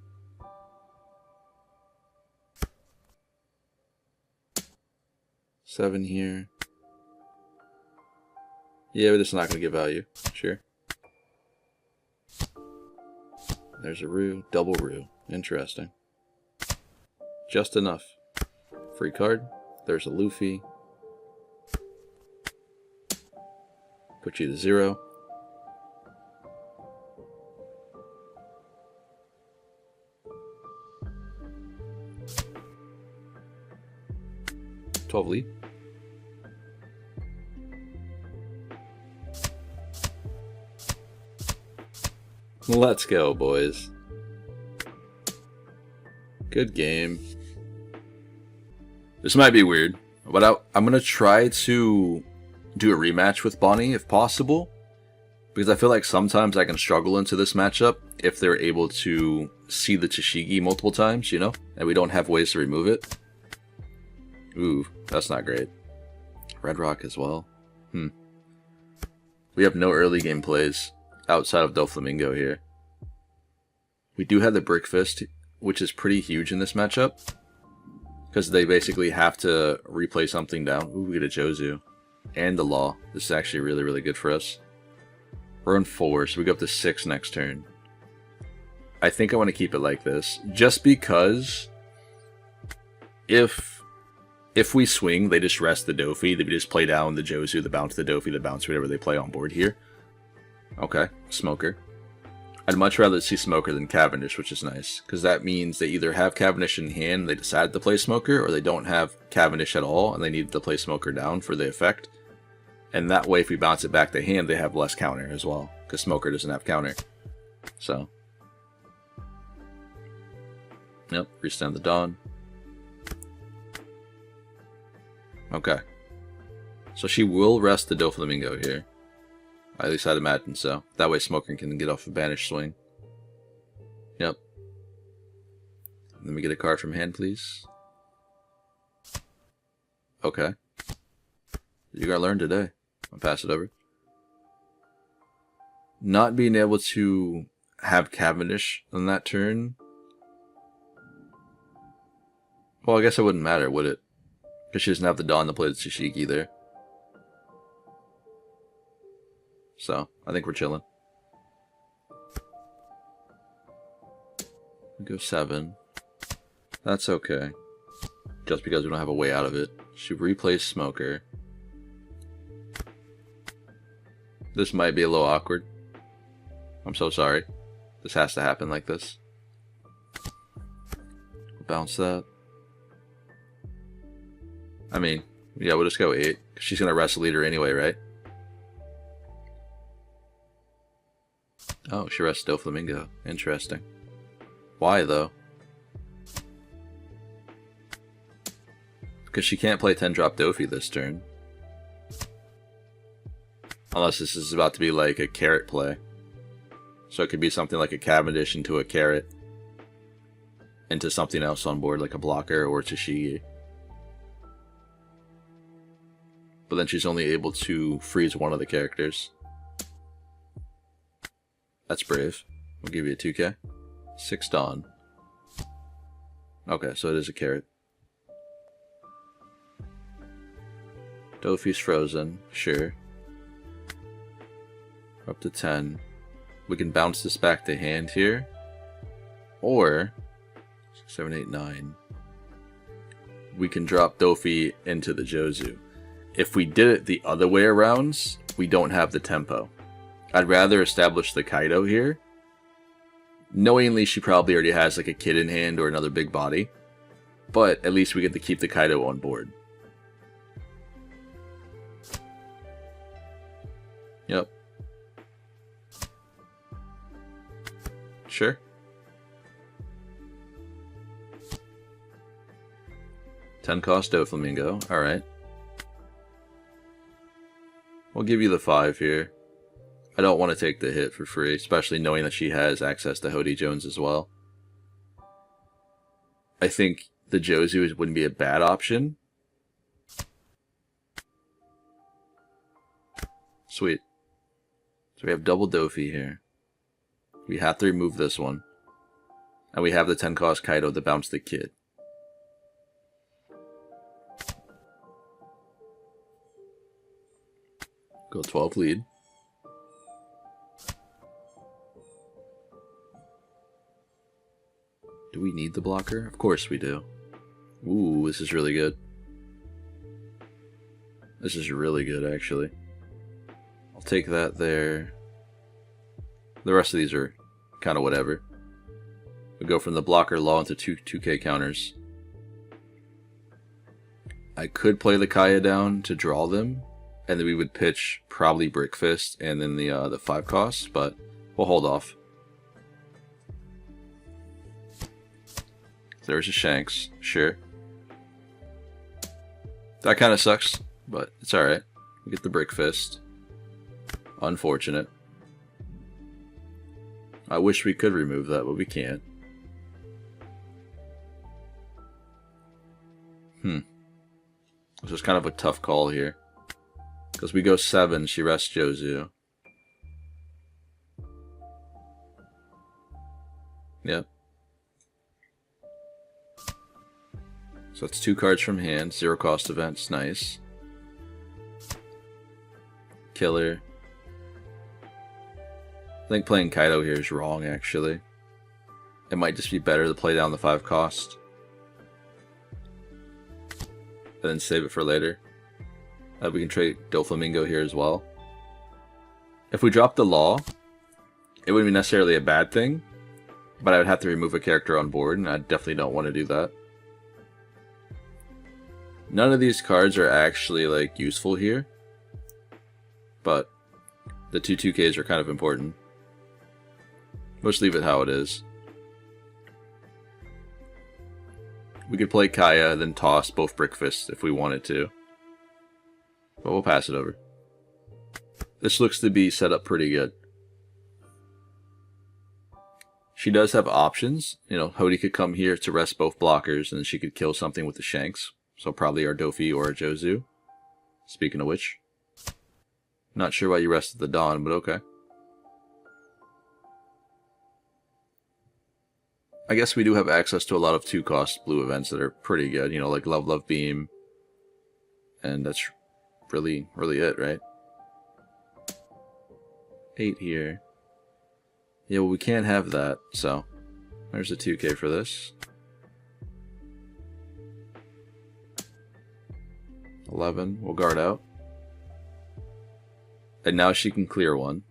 Seven here. Yeah, but this is not going to get value. Sure. There's a Rue. Double Rue. Interesting. Just enough. Free card. There's a Luffy. Put you to 0. $12 lead. Let's go, boys. Good game. This might be weird, but I'm going to try to do a rematch with Bonnie if possible. Because I feel like sometimes I can struggle into this matchup if they're able to see the Tashigi multiple times, you know? And we don't have ways to remove it. Ooh, that's not great. Red Rock as well. We have no early game plays outside of Doflamingo here. We do have the Brick Fist, which is pretty huge in this matchup. Because they basically have to replay something down. Ooh, we get a Jozu. And the Law. This is actually really, really good for us. We're on 4, so we go up to 6 next turn. I think I want to keep it like this. Just because if we swing, they just rest the Dofi. They just play down the Jozu, the bounce the Dofi, the bounce whatever they play on board here. Okay, Smoker. I'd much rather see Smoker than Cavendish, which is nice. Because that means they either have Cavendish in hand and they decided to play Smoker, or they don't have Cavendish at all and they need to play Smoker down for the effect. And that way, if we bounce it back to hand, they have less counter as well. Because Smoker doesn't have counter. So. Yep, restand the Dawn. Okay. So she will rest the Doflamingo here. At least I'd imagine so. That way Smoker can get off a Banish swing. Yep. Let me get a card from hand, please. Okay. You gotta learn today. I'll pass it over. Not being able to have Cavendish on that turn. Well, I guess it wouldn't matter, would it? Because she doesn't have the Dawn to play the Tashigi there. So, I think we're chilling. We go 7. That's okay. Just because we don't have a way out of it. She replays Smoker. This might be a little awkward. I'm so sorry. This has to happen like this. Bounce that. I mean, yeah, we'll just go 8. She's going to wrestle leader anyway, right? Oh, she rests Doflamingo. Interesting. Why, though? Because she can't play 10-drop Dofi this turn. Unless this is about to be like a carrot play. So it could be something like a Cavendish into a carrot. Into something else on board, like a blocker or Tashigi. But then she's only able to freeze one of the characters. That's brave. We'll give you a 2k. 6 Dawn. Okay, so it is a carrot. Dofi's frozen, sure. Up to 10. We can bounce this back to hand here. Or 6, 7, 8, 9. We can drop Dofi into the Jozu. If we did it the other way around, we don't have the tempo. I'd rather establish the Kaido here. Knowingly, she probably already has like a kid in hand or another big body. But at least we get to keep the Kaido on board. Yep. Sure. 10 cost Doflamingo. Alright. We'll give you the 5 here. I don't want to take the hit for free, especially knowing that she has access to Hody Jones as well. I think the Jozu wouldn't be a bad option. Sweet. So we have double Dofi here. We have to remove this one. And we have the 10 cost Kaido to bounce the kid. Go 12 lead. Do we need the blocker? Of course we do. Ooh, this is really good. This is really good, actually. I'll take that there. The rest of these are kind of whatever. We go from the blocker law into 2k counters. I could play the Kaya down to draw them, and then we would pitch probably Brick Fist and then the 5 costs, but we'll hold off. There's a Shanks. Sure. That kind of sucks, but it's alright. We get the Brick Fist. Unfortunate. I wish we could remove that, but we can't. This is kind of a tough call here. Because we go 7, she rests Jozu. Yep. So that's 2 cards from hand, 0 cost events, nice. Killer. I think playing Kaido here is wrong, actually. It might just be better to play down the 5 cost. And then save it for later. We can trade Doflamingo here as well. If we drop the Law, it wouldn't be necessarily a bad thing, but I would have to remove a character on board, and I definitely don't want to do that. None of these cards are actually like useful here, but the 2/2Ks are kind of important. Let's leave it how it is. We could play Kaya, then toss both Brick Fists if we wanted to. But we'll pass it over. This looks to be set up pretty good. She does have options. You know, Hody could come here to rest both blockers, and then she could kill something with the Shanks. So probably our Dofi or a Jozu. Speaking of which. Not sure why you rested the Dawn, but okay. I guess we do have access to a lot of 2-cost blue events that are pretty good. You know, like Love Love Beam. And that's really it, right? 8 here. Yeah, well, we can't have that, so there's a 2K for this. 11, we'll guard out. And now she can clear 1.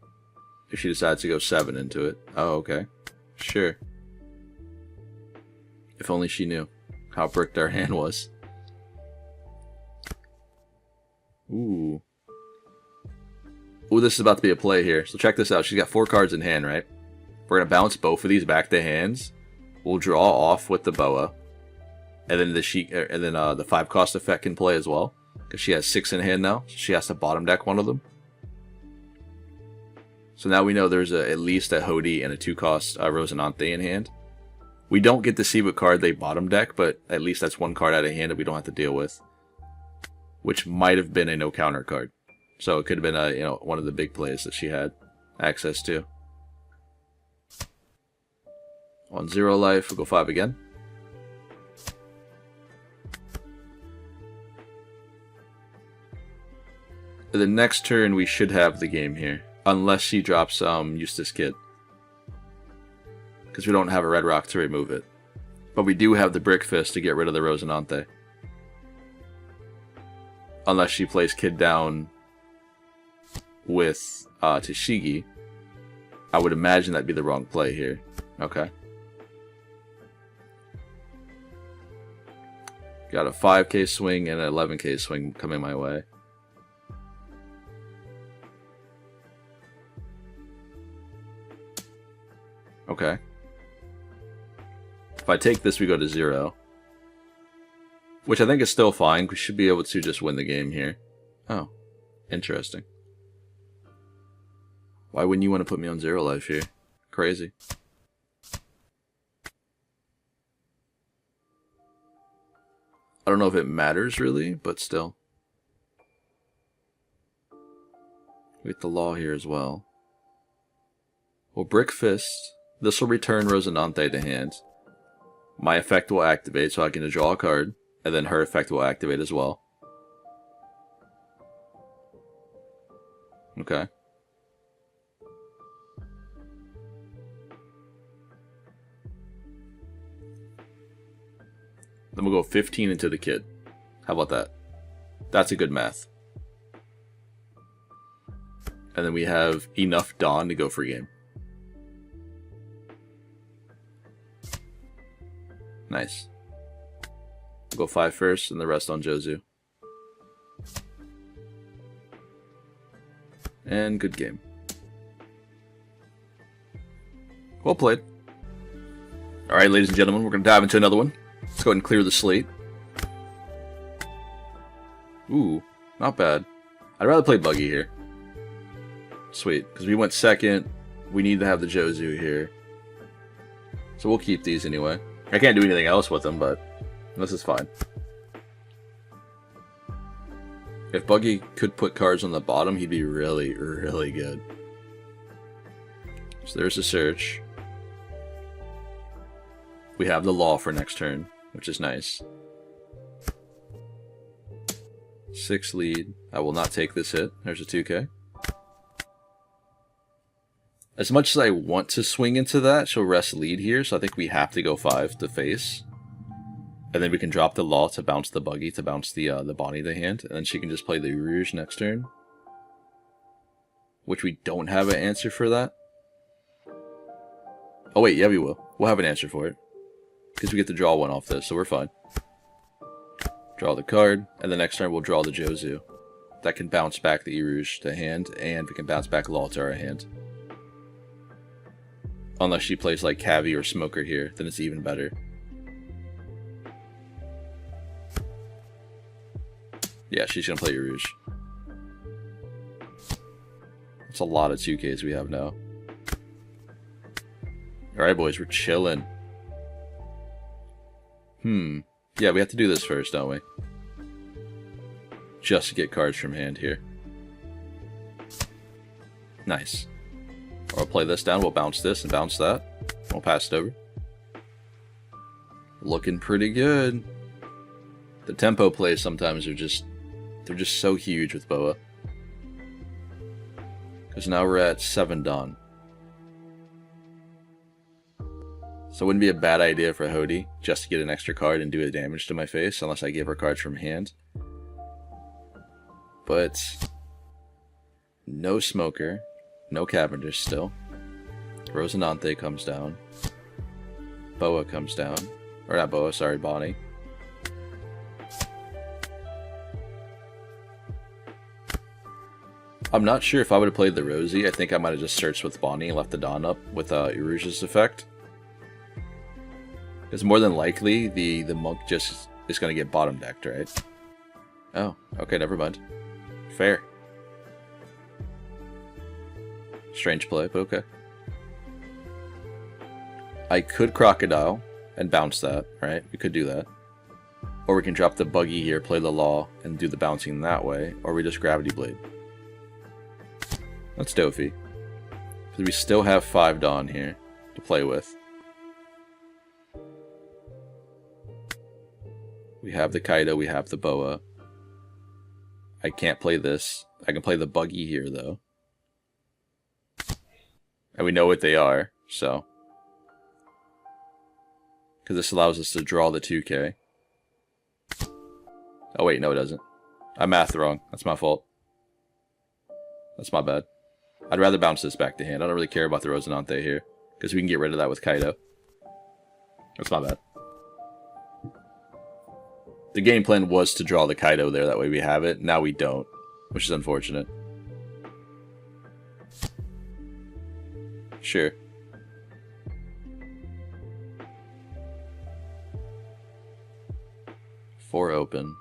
If she decides to go 7 into it. Oh, okay. Sure. If only she knew how bricked our hand was. Ooh. Ooh, this is about to be a play here. So check this out. She's got 4 cards in hand, right? We're going to bounce both of these back to hands. We'll draw off with the Boa. And then the 5-cost effect can play as well. Because she has 6 in hand now. So she has to bottom deck one of them. So now we know there's at least a Hody and a 2-cost Rosinante in hand. We don't get to see what card they bottom deck, but at least that's 1 card out of hand that we don't have to deal with. Which might have been a no counter card. So it could have been one of the big plays that she had access to. On 0 life, we'll go 5 again. The next turn we should have the game here. Unless she drops Eustace Kid. Because we don't have a red rock to remove it. But we do have the Brick Fist to get rid of the Rosinante. Unless she plays Kid down with Tashigi. I would imagine that'd be the wrong play here. Okay. Got a 5K swing and an 11K swing coming my way. Okay. If I take this, we go to 0. Which I think is still fine. We should be able to just win the game here. Oh. Interesting. Why wouldn't you want to put me on 0 life here? Crazy. I don't know if it matters really, but still. We get the Law here as well. Well, Brick Fist. This will return Rosinante to hand. My effect will activate, so I can draw a card. And then her effect will activate as well. Okay. Then we'll go 15 into the Kid. How about that? That's a good math. And then we have enough Dawn to go for game. Nice. We'll go 5 first and the rest on Jozu. And good game. Well played. Alright, ladies and gentlemen, we're going to dive into another one. Let's go ahead and clear the slate. Ooh, not bad. I'd rather play Buggy here. Sweet, because we went second. We need to have the Jozu here. So we'll keep these anyway. I can't do anything else with them, but this is fine. If Buggy could put cards on the bottom, he'd be really, really good. So there's a search. We have the Law for next turn, which is nice. 6 lead. I will not take this hit. There's a 2K. As much as I want to swing into that, she'll rest lead here, so I think we have to go 5 to face. And then we can drop the Law to bounce the Buggy, to bounce the Bonnie to hand, and then she can just play the Rouge next turn. Which we don't have an answer for that. Oh wait, yeah we will. We'll have an answer for it. Because we get to draw one off this, so we're fine. Draw the card, and the next turn we'll draw the Jozu. That can bounce back the Rouge to hand, and we can bounce back Law to our hand. Unless she plays like Cavi or Smoker here, then it's even better. Yeah, she's gonna play Rouge. That's a lot of 2Ks we have now. Alright boys, we're chilling. Yeah, we have to do this first, don't we? Just to get cards from hand here. Nice. Or I'll play this down, we'll bounce this and bounce that. We'll pass it over. Looking pretty good. The tempo plays sometimes are just... they're just so huge with Boa. Because now we're at 7 Dawn. So it wouldn't be a bad idea for Hody just to get an extra card and do a damage to my face, unless I give her cards from hand. But no Smoker, no Cavendish still. Rosinante comes down. Boa comes down. Or not Boa, sorry, Bonnie. I'm not sure if I would have played the Rosie. I think I might have just searched with Bonnie and left the Dawn up with Rouge's effect. Because more than likely, the Monk just is going to get bottom decked, right? Oh, okay, never mind. Fair. Strange play, but okay. I could Crocodile and bounce that, right? We could do that. Or we can drop the Buggy here, play the Law, and do the bouncing that way. Or we just Gravity Blade. That's Dofi. Because we still have 5 Dawn here to play with. We have the Kaido, we have the Boa. I can't play this. I can play the Buggy here, though. And we know what they are, so. Because this allows us to draw the 2K. Oh wait, no it doesn't. I mathed wrong. That's my fault. That's my bad. I'd rather bounce this back to hand. I don't really care about the Rosinante here. Because we can get rid of that with Kaido. That's my bad. The game plan was to draw the Kaido there, that way we have it. Now we don't, which is unfortunate. Sure. Four open.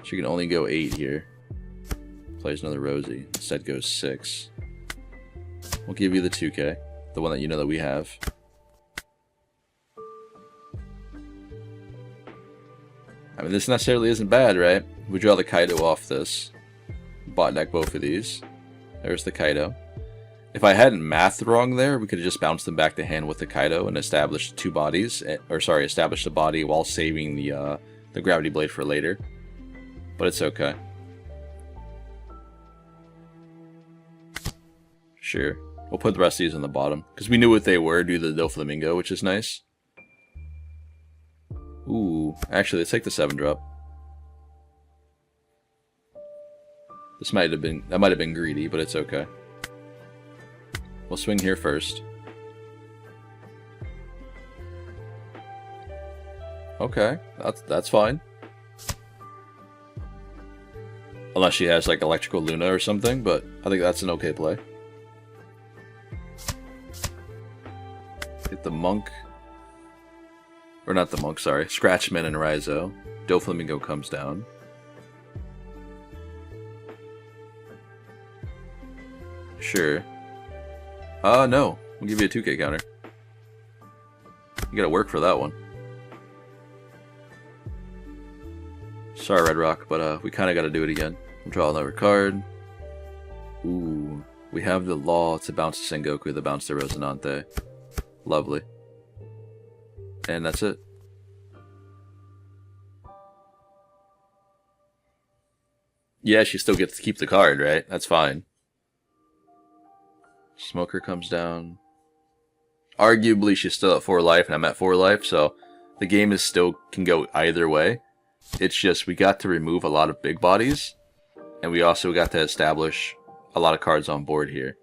She can only go 8 here. Plays another Rosie. Instead goes 6. We'll give you the 2K. The one that you know that we have. I mean, this necessarily isn't bad, right? We draw the Kaido off this. Bot deck both of these. There's the Kaido. If I hadn't mathed wrong there, we could have just bounced them back to hand with the Kaido and established 2 bodies. Or sorry, established a body while saving the Gravity Blade for later. But it's okay. Sure. We'll put the rest of these on the bottom. Because we knew what they were due to the Doflamingo, which is nice. Ooh, actually, let's take the 7-drop. This might have been, that might have been greedy, but it's okay. We'll swing here first. Okay, that's fine. Unless she has like Electrical Luna or something, but I think that's an okay play. Get the Monk. Or not the monk, sorry. Scratchman and Raizo. Doflamingo comes down. Sure. No. We'll give you a 2k counter. You gotta work for that one. Sorry, Red Rock, but we kinda gotta do it again. Draw another card. Ooh. We have the Law to bounce to Sengoku, the bounce to Rosinante. Lovely. And that's it. Yeah, she still gets to keep the card, right? That's fine. Smoker comes down. Arguably, she's still at 4 life, and I'm at 4 life, so the game is still can go either way. It's just we got to remove a lot of big bodies, and we also got to establish a lot of cards on board here.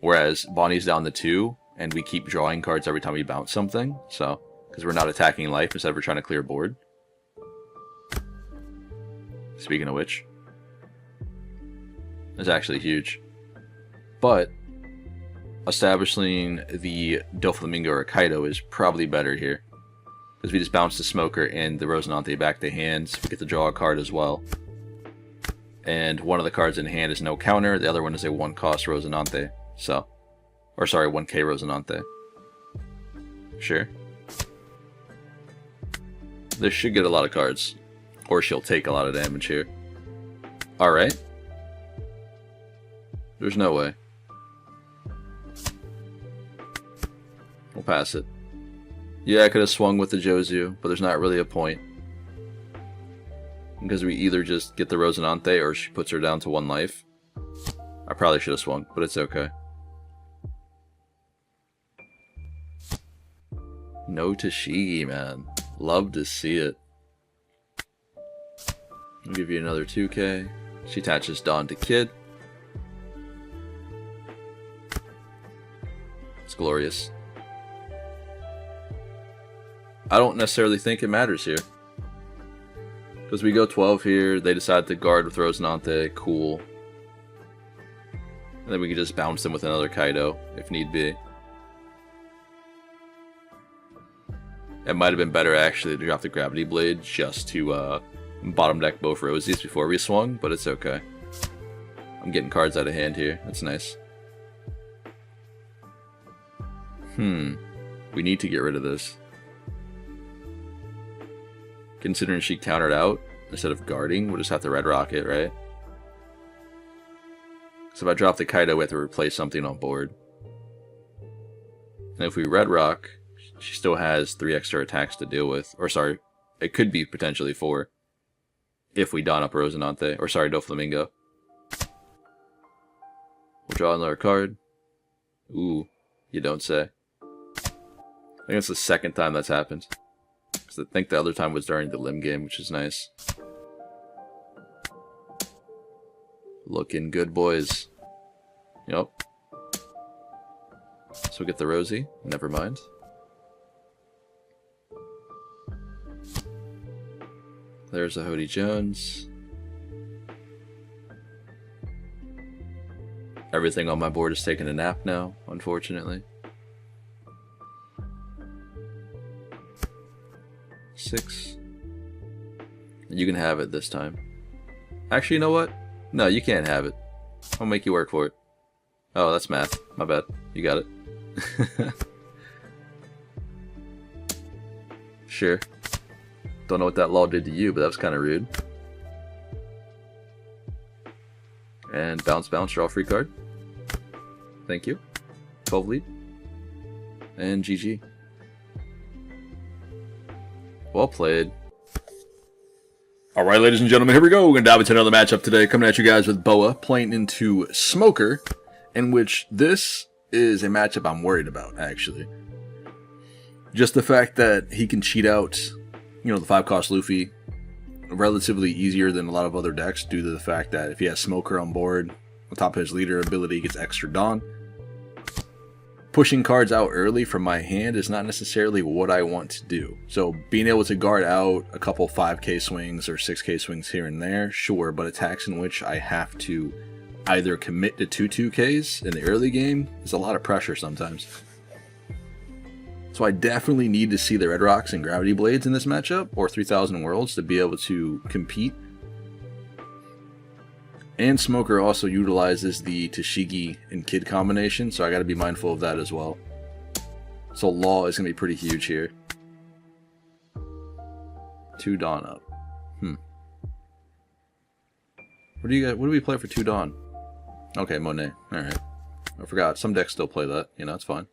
Whereas Bonnie's down to 2, and we keep drawing cards every time we bounce something, so because we're not attacking life instead of we're trying to clear board. Speaking of which, it's actually huge. But establishing the Doflamingo or Kaido is probably better here. Because we just bounce the Smoker and the Rosinante back to hand, so we get to draw a card as well. And one of the cards in hand is no counter, the other one is a 1-cost Rosinante. So, or sorry, 1k Rosinante. Sure. This should get a lot of cards. Or she'll take a lot of damage here. Alright. There's no way. We'll pass it. Yeah, I could have swung with the Jozu, but there's not really a point. Because we either just get the Rosinante or she puts her down to 1 life. I probably should have swung, but it's okay. No Tashigi, man. Love to see it. I'll give you another 2k. She attaches Dawn to Kid. It's glorious. I don't necessarily think it matters here. Because we go 12 here, they decide to guard with Rosinante, cool. And then we can just bounce them with another Kaido, if need be. It might have been better actually to drop the Gravity Blade just to bottom deck both Rosies before we swung, but it's okay. I'm getting cards out of hand here, that's nice. We need to get rid of this. Considering she countered out, instead of guarding, we'll just have to Red Rocket, right? So if I drop the Kaido, we have to replace something on board. And if we Red Rock, she still has 3 extra attacks to deal with. Or sorry, it could be potentially 4. If we don up Rosinante, or sorry, Doflamingo. We'll draw another card. Ooh, you don't say. I think it's the second time that's happened. Because I think the other time was during the Limb game, which is nice. Looking good, boys. Yep. So we get the Rosie. Never mind. There's a Hody Jones. Everything on my board is taking a nap now, unfortunately. 6. You can have it this time. Actually, you know what? No, you can't have it. I'll make you work for it. Oh, that's math. My bad. You got it. Sure. Don't know what that law did to you, but that was kind of rude. And bounce, bounce, draw a free card. Thank you. 12 lead. And GG. Well played. Alright, ladies and gentlemen, here we go. We're going to dive into another matchup today. Coming at you guys with Boa, playing into Smoker, in which this is a matchup I'm worried about, actually. Just the fact that he can cheat out, you know, the 5-cost Luffy relatively easier than a lot of other decks due to the fact that if he has Smoker on board, on top of his leader ability, he gets extra Dawn. Pushing cards out early from my hand is not necessarily what I want to do. So being able to guard out a couple 5k swings or 6k swings here and there, sure, but attacks in which I have to either commit to 2 2ks in the early game is a lot of pressure sometimes. So I definitely need to see the Red Rocks and Gravity Blades in this matchup, or 3000 Worlds, to be able to compete. And Smoker also utilizes the Tashigi and Kid combination, so I gotta be mindful of that as well. So Law is gonna be pretty huge here. 2 Dawn up. What do we play for 2 Dawn? Okay, Monet. Alright. I forgot. Some decks still play that. You know, it's fine.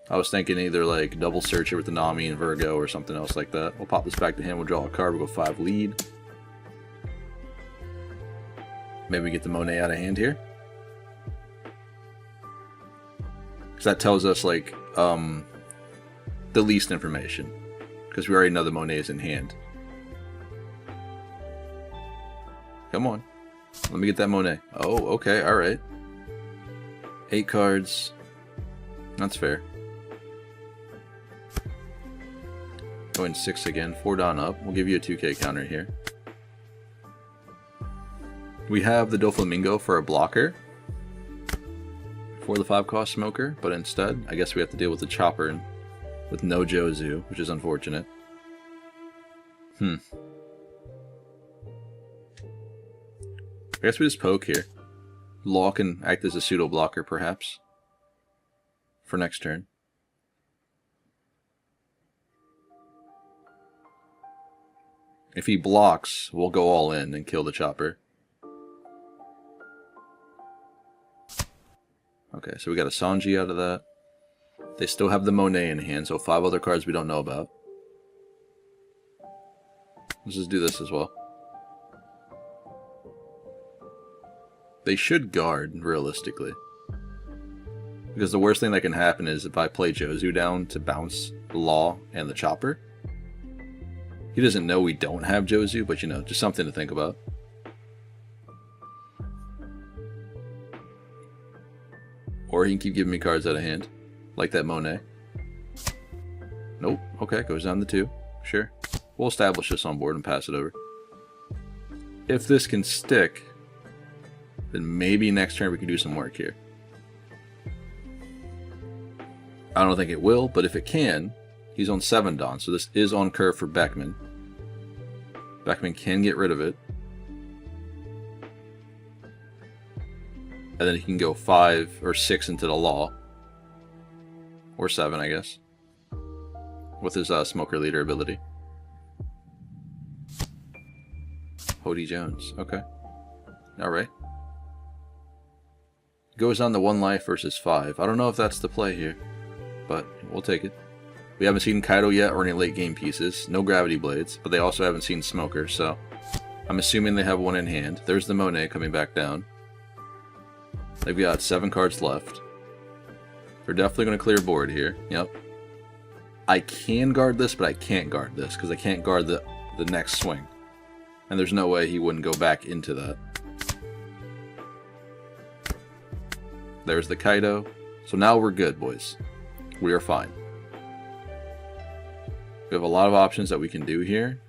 I was thinking either like double search it with the Nami and Virgo or something else like that. We'll pop this back to him. We'll draw a card. We'll go 5 lead. Maybe we get the Monet out of hand here. Because that tells us like the least information. Because we already know the Monet is in hand. Come on. Let me get that Monet. Oh, okay, alright. 8 cards. That's fair. Going 6 again. 4 Dawn up. We'll give you a 2k counter here. We have the Doflamingo for a blocker. For the 5-cost Smoker. But instead, I guess we have to deal with the Chopper with no Jozu, which is unfortunate. I guess we just poke here. Law can act as a pseudo blocker, perhaps, for next turn. If he blocks, we'll go all in and kill the Chopper. Okay, so we got a Sanji out of that. They still have the Monet in hand, so 5 other cards we don't know about. Let's just do this as well. They should guard, realistically. Because the worst thing that can happen is if I play Jozu down to bounce Law and the Chopper. He doesn't know we don't have Jozu, but you know, just something to think about. Or he can keep giving me cards out of hand. Like that Monet. Nope. Okay, goes down to 2. Sure. We'll establish this on board and pass it over. If this can stick, then maybe next turn we can do some work here. I don't think it will, but if it can, he's on 7 Dawn, so this is on curve for Beckman. Beckman can get rid of it. And then he can go 5 or 6 into the Law. Or 7, I guess. With his Smoker Leader ability. Hody Jones, okay. Alright. Goes on to 1 life versus 5. I don't know if that's the play here, but we'll take it. We haven't seen Kaido yet or any late game pieces. No Gravity Blades, but they also haven't seen Smoker, so I'm assuming they have 1 in hand. There's the Monet coming back down. They've got 7 cards left. They're definitely going to clear board here. Yep. I can guard this, but I can't guard this because I can't guard the next swing. And there's no way he wouldn't go back into that. There's the Kaido. So now we're good, boys. We are fine. We have a lot of options that we can do here.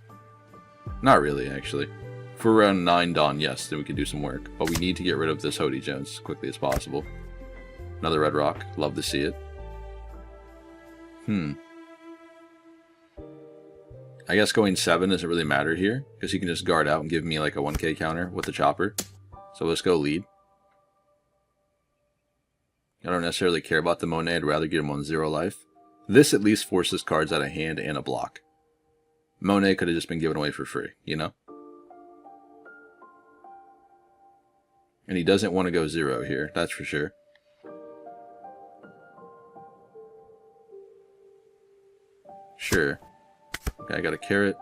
Not really, actually. For around 9 Dawn, yes, then we can do some work. But we need to get rid of this Hody Jones as quickly as possible. Another Red Rock. Love to see it. I guess going 7 doesn't really matter here. Because he can just guard out and give me like a 1k counter with the Chopper. So let's go lead. I don't necessarily care about the Monet. I'd rather get him on 0 life. This at least forces cards out of hand and a block. Monet could have just been given away for free, you know? And he doesn't want to go 0 here, that's for sure. Sure. Okay, I got a carrot.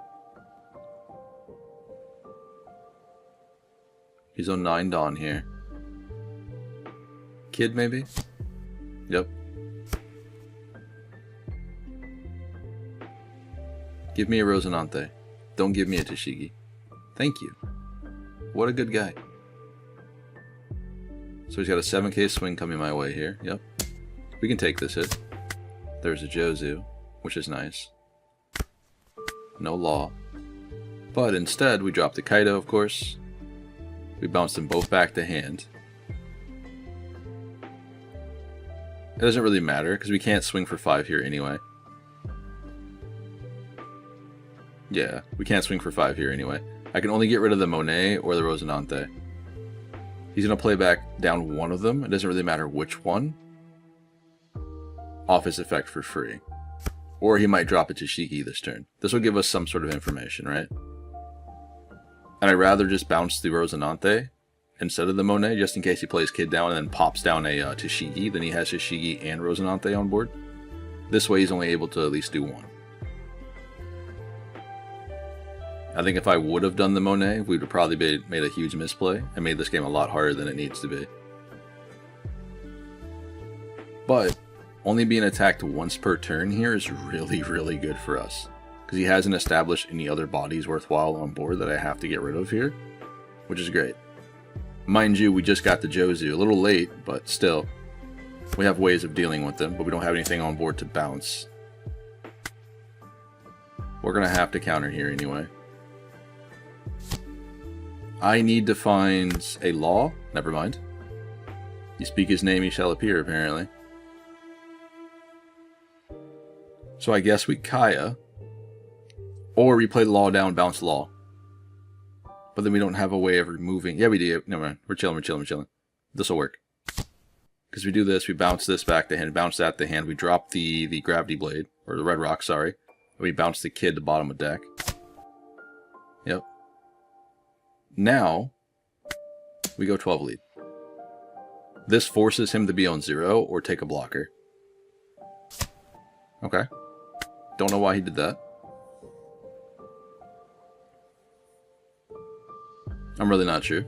He's on 9 Dawn here. Kid, maybe? Yep. Give me a Rosinante. Don't give me a Tashigi. Thank you. What a good guy. So he's got a 7k swing coming my way here. Yep. We can take this hit. There's a Jozu, which is nice. No Law. But instead, we drop the Kaido, of course. We bounce them both back to hand. It doesn't really matter, because we can't swing for 5 here anyway. Yeah, we can't swing for 5 here anyway. I can only get rid of the Monet or the Rosinante. He's going to play back down one of them. It doesn't really matter which one. Off his effect for free. Or he might drop a Tashigi this turn. This will give us some sort of information, right? And I'd rather just bounce the Rosinante instead of the Monet, just in case he plays Kid down and then pops down a Tashigi. Then he has Tashigi and Rosinante on board. This way he's only able to at least do one. I think if I would have done the Monet, we would have probably made a huge misplay and made this game a lot harder than it needs to be. But only being attacked once per turn here is really, really good for us. Because he hasn't established any other bodies worthwhile on board that I have to get rid of here. Which is great. Mind you, we just got the Jozu. A little late, but still. We have ways of dealing with them, but we don't have anything on board to bounce. We're going to have to counter here anyway. I need to find a law. Never mind. You speak his name, he shall appear, apparently. So I guess we Kaya. Or we play law down, bounce law. But then we don't have a way of removing. Yeah, we do. Never mind. We're chilling. This will work. Because we do this, we bounce this back to hand, bounce that to hand. We drop the gravity blade, or the red rock, sorry. We bounce the kid to bottom of deck. Yep. Now, we go 12 lead. This forces him to be on 0 or take a blocker. Okay. Don't know why he did that. I'm really not sure.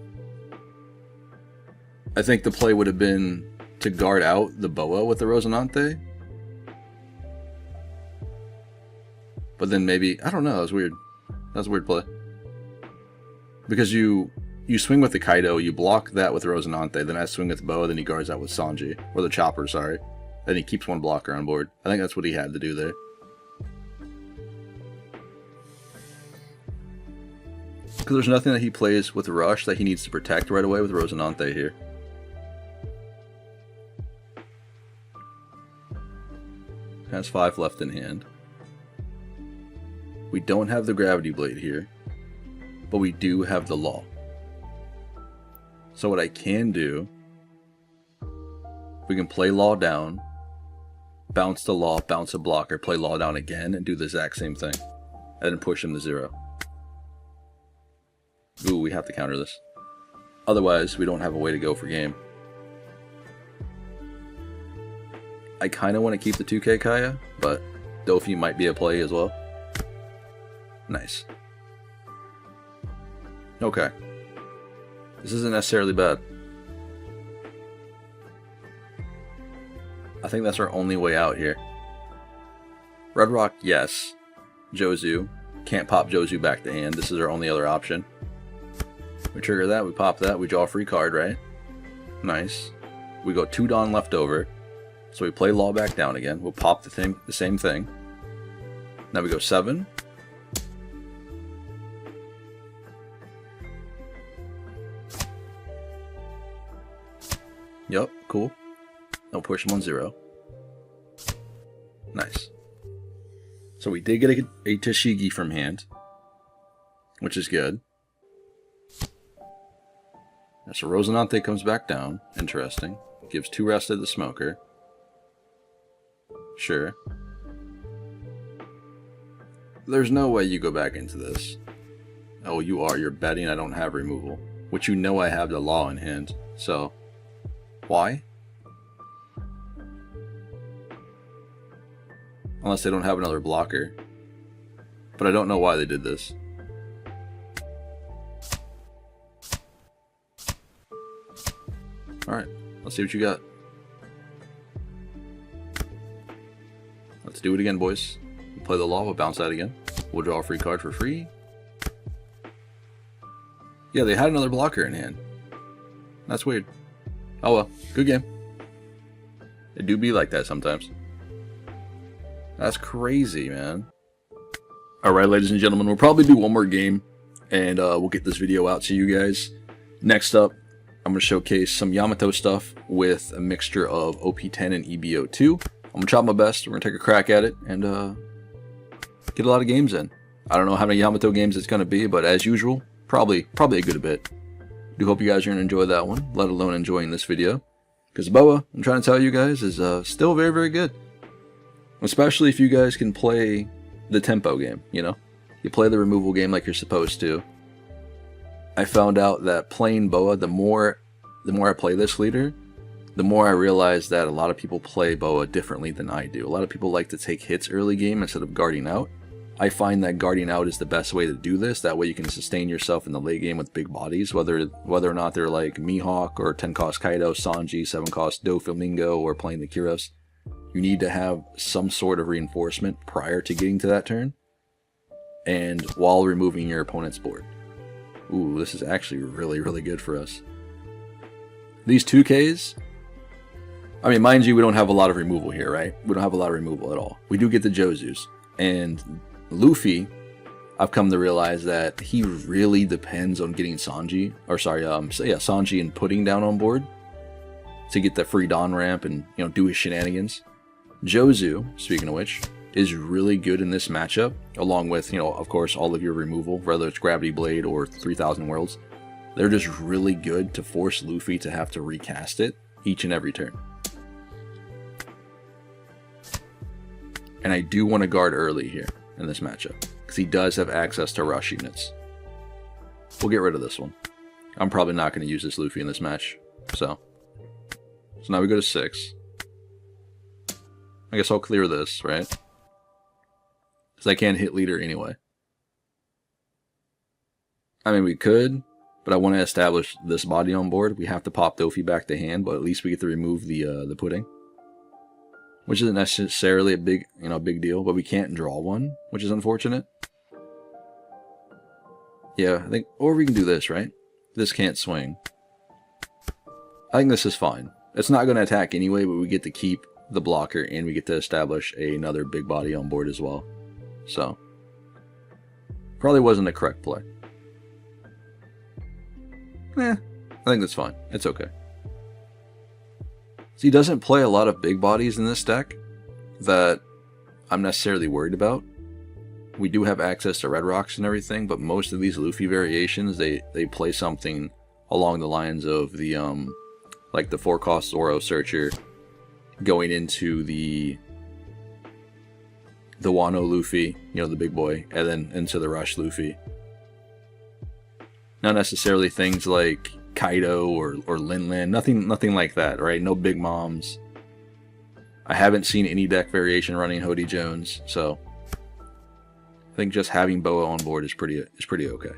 I think the play would have been to guard out the Boa with the Rosinante. But then maybe, I don't know, that was weird. That was a weird play. Because you swing with the Kaido, you block that with Rosinante, then I swing with Boa, then he guards out with Sanji. Or the Chopper, sorry. Then he keeps one blocker on board. I think that's what he had to do there. Because there's nothing that he plays with Rush that he needs to protect right away with Rosinante here. Has 5 left in hand. We don't have the Gravity Blade here, but we do have the Law. So what I can do, we can play Law down, bounce the Law, bounce a blocker, play Law down again, and do the exact same thing. And then push him to 0. Ooh, we have to counter this. Otherwise, we don't have a way to go for game. I kind of want to keep the 2K Kaya, but Dofi might be a play as well. Nice. Okay. This isn't necessarily bad. I think that's our only way out here. Red Rock, yes. Jozu. Can't pop Jozu back to hand. This is our only other option. We trigger that, we pop that, we draw a free card, right? Nice. We go 2 Dawn left over. So we play Law back down again. We'll pop the same thing. Now we go 7. Yup, cool. Now push him on 0. Nice. So we did get a Tashigi from hand, which is good. So Rosinante comes back down. Interesting. Gives 2 rest to the Smoker. Sure. There's no way you go back into this. Oh, you are. You're betting I don't have removal. Which you know I have the Law in hand. So, why? Unless they don't have another blocker. But I don't know why they did this. Alright, let's see what you got. Let's do it again, boys. We'll play the Law, we'll bounce that again. We'll draw a free card for free. Yeah, they had another blocker in hand. That's weird. Oh well, good game. It do be like that sometimes. That's crazy, man. Alright, ladies and gentlemen, we'll probably do one more game, and we'll get this video out to you guys. Next up, I'm going to showcase some Yamato stuff with a mixture of OP10 and EBO2. I'm going to try my best. We're going to take a crack at it and get a lot of games in. I don't know how many Yamato games it's going to be, but as usual, probably a good bit. Do hope you guys are going to enjoy that one, let alone enjoying this video. Because Boa, I'm trying to tell you guys, is still very, very good. Especially if you guys can play the tempo game, you know? You play the removal game like you're supposed to. I found out that playing Boa, the more I play this leader, the more I realize that a lot of people play Boa differently than I do. A lot of people like to take hits early game instead of guarding out. I find that guarding out is the best way to do this. That way you can sustain yourself in the late game with big bodies, whether or not they're like Mihawk or 10 cost Kaido, Sanji, 7 cost Doflamingo, or playing the Kyros. You need to have some sort of reinforcement prior to getting to that turn, and while removing your opponent's board. Ooh, this is actually really, really good for us. These 2Ks, I mean, mind you, we don't have a lot of removal here, right? We don't have a lot of removal at all. We do get the Jozus, and Luffy, I've come to realize that he really depends on getting Sanji, Sanji and Pudding down on board to get the free Dawn ramp and, you know, do his shenanigans. Jozu, speaking of which, is really good in this matchup, along with, you know, of course, all of your removal, whether it's Gravity Blade or 3000 Worlds. They're just really good to force Luffy to have to recast it each and every turn. And I do want to guard early here in this matchup, because he does have access to rush units. We'll get rid of this one. I'm probably not going to use this Luffy in this match, so now we go to 6. I guess I'll clear this, right? Because I can't hit leader anyway. I mean, we could, but I want to establish this body on board. We have to pop Dofi back to hand, but at least we get to remove the Pudding, which isn't necessarily a big deal. But we can't draw one, which is unfortunate. Yeah, I think, or we can do this, right? This can't swing. I think this is fine. It's not going to attack anyway, but we get to keep the blocker, and we get to establish another big body on board as well. So, probably wasn't a correct play. I think that's fine. It's okay. So he doesn't play a lot of big bodies in this deck that I'm necessarily worried about. We do have access to Red Rocks and everything, but most of these Luffy variations, they play something along the lines of the like the 4-cost Zoro Searcher going into the Wano Luffy, you know, the big boy, and then into the Rush Luffy. Not necessarily things like Kaido or Lin Lin, nothing like that, right? No big moms. I haven't seen any deck variation running Hody Jones, so I think just having Boa on board is pretty okay.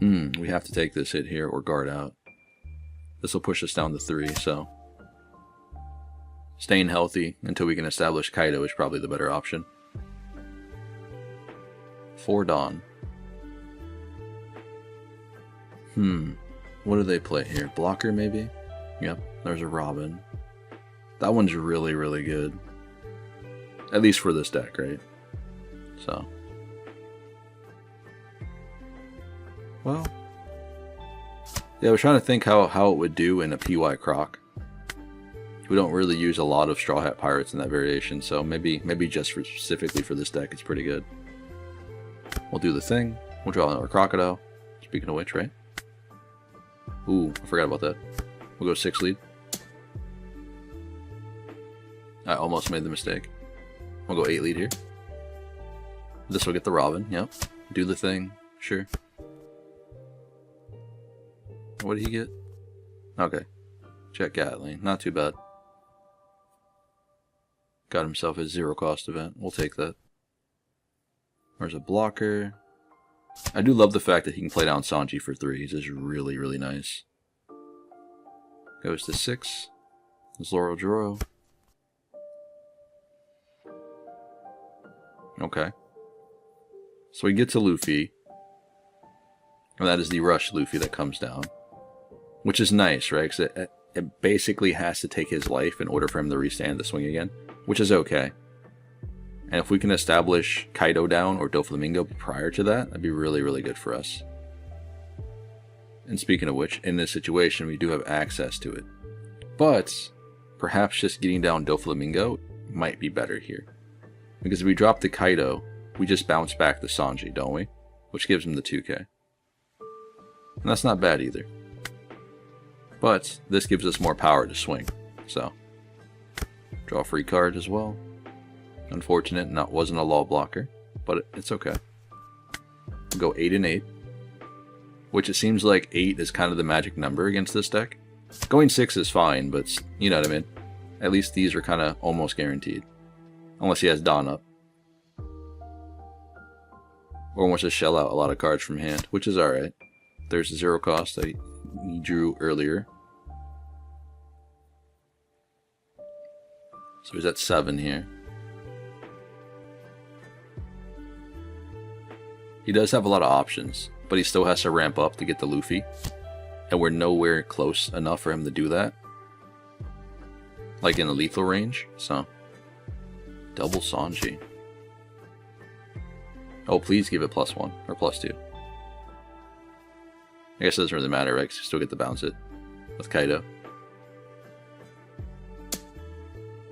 We have to take this hit here or guard out. This will push us down to 3, so staying healthy until we can establish Kaido is probably the better option. 4 Dawn. What do they play here? Blocker, maybe? Yep, there's a Robin. That one's really, really good. At least for this deck, right? So. Well. Yeah, I was trying to think how it would do in a PY Croc. We don't really use a lot of Straw Hat Pirates in that variation, so maybe just specifically for this deck it's pretty good. We'll do the thing. We'll draw another Crocodile. Speaking of which, right? Ooh, I forgot about that. We'll go 6 lead. I almost made the mistake. We'll go 8 lead here. This will get the Robin, yep. Do the thing, sure. What did he get? Okay. Check Gatling, not too bad. Got himself a 0-cost event. We'll take that. There's a blocker. I do love the fact that he can play down Sanji for 3. He's just really, really nice. Goes to 6. Zoro Joro. Okay. So we get to Luffy. And that is the Rush Luffy that comes down. Which is nice, right? Because it basically has to take his life in order for him to restand the swing again. Which is okay. And if we can establish Kaido down or Doflamingo prior to that, that'd be really, really good for us. And speaking of which, in this situation, we do have access to it. But perhaps just getting down Doflamingo might be better here. Because if we drop the Kaido, we just bounce back the Sanji, don't we? Which gives him the 2k. And that's not bad either. But this gives us more power to swing. So, draw a free card as well. Unfortunate, wasn't a law blocker, but it's okay. We'll go 8 and 8. Which it seems like 8 is kind of the magic number against this deck. Going 6 is fine, but you know what I mean. At least these are kind of almost guaranteed. Unless he has Dawn up. Or wants to shell out a lot of cards from hand, which is alright. There's 0 cost that he drew earlier. So he's at 7 here. He does have a lot of options, but he still has to ramp up to get the Luffy. And we're nowhere close enough for him to do that. Like in the lethal range, so. Double Sanji. Oh, please give it +1 or +2. I guess it doesn't really matter, right? Because you still get to bounce it with Kaido.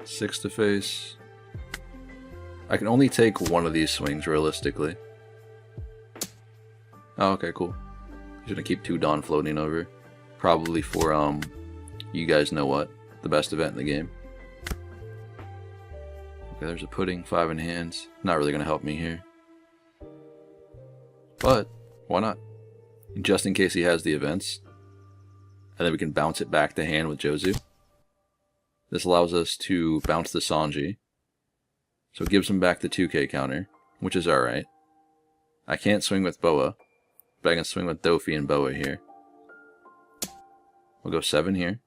6 to face. I can only take one of these swings realistically. Oh, okay, cool. He's gonna keep 2 Dawn floating over. Probably for, you guys know what. The best event in the game. Okay, there's a pudding, 5 in hands. Not really gonna help me here. But, why not? Just in case he has the events. And then we can bounce it back to hand with Jozu. This allows us to bounce the Sanji. So it gives him back the 2k counter, which is alright. I can't swing with Boa, but I can swing with Dofi and Boa here. We'll go 7 here.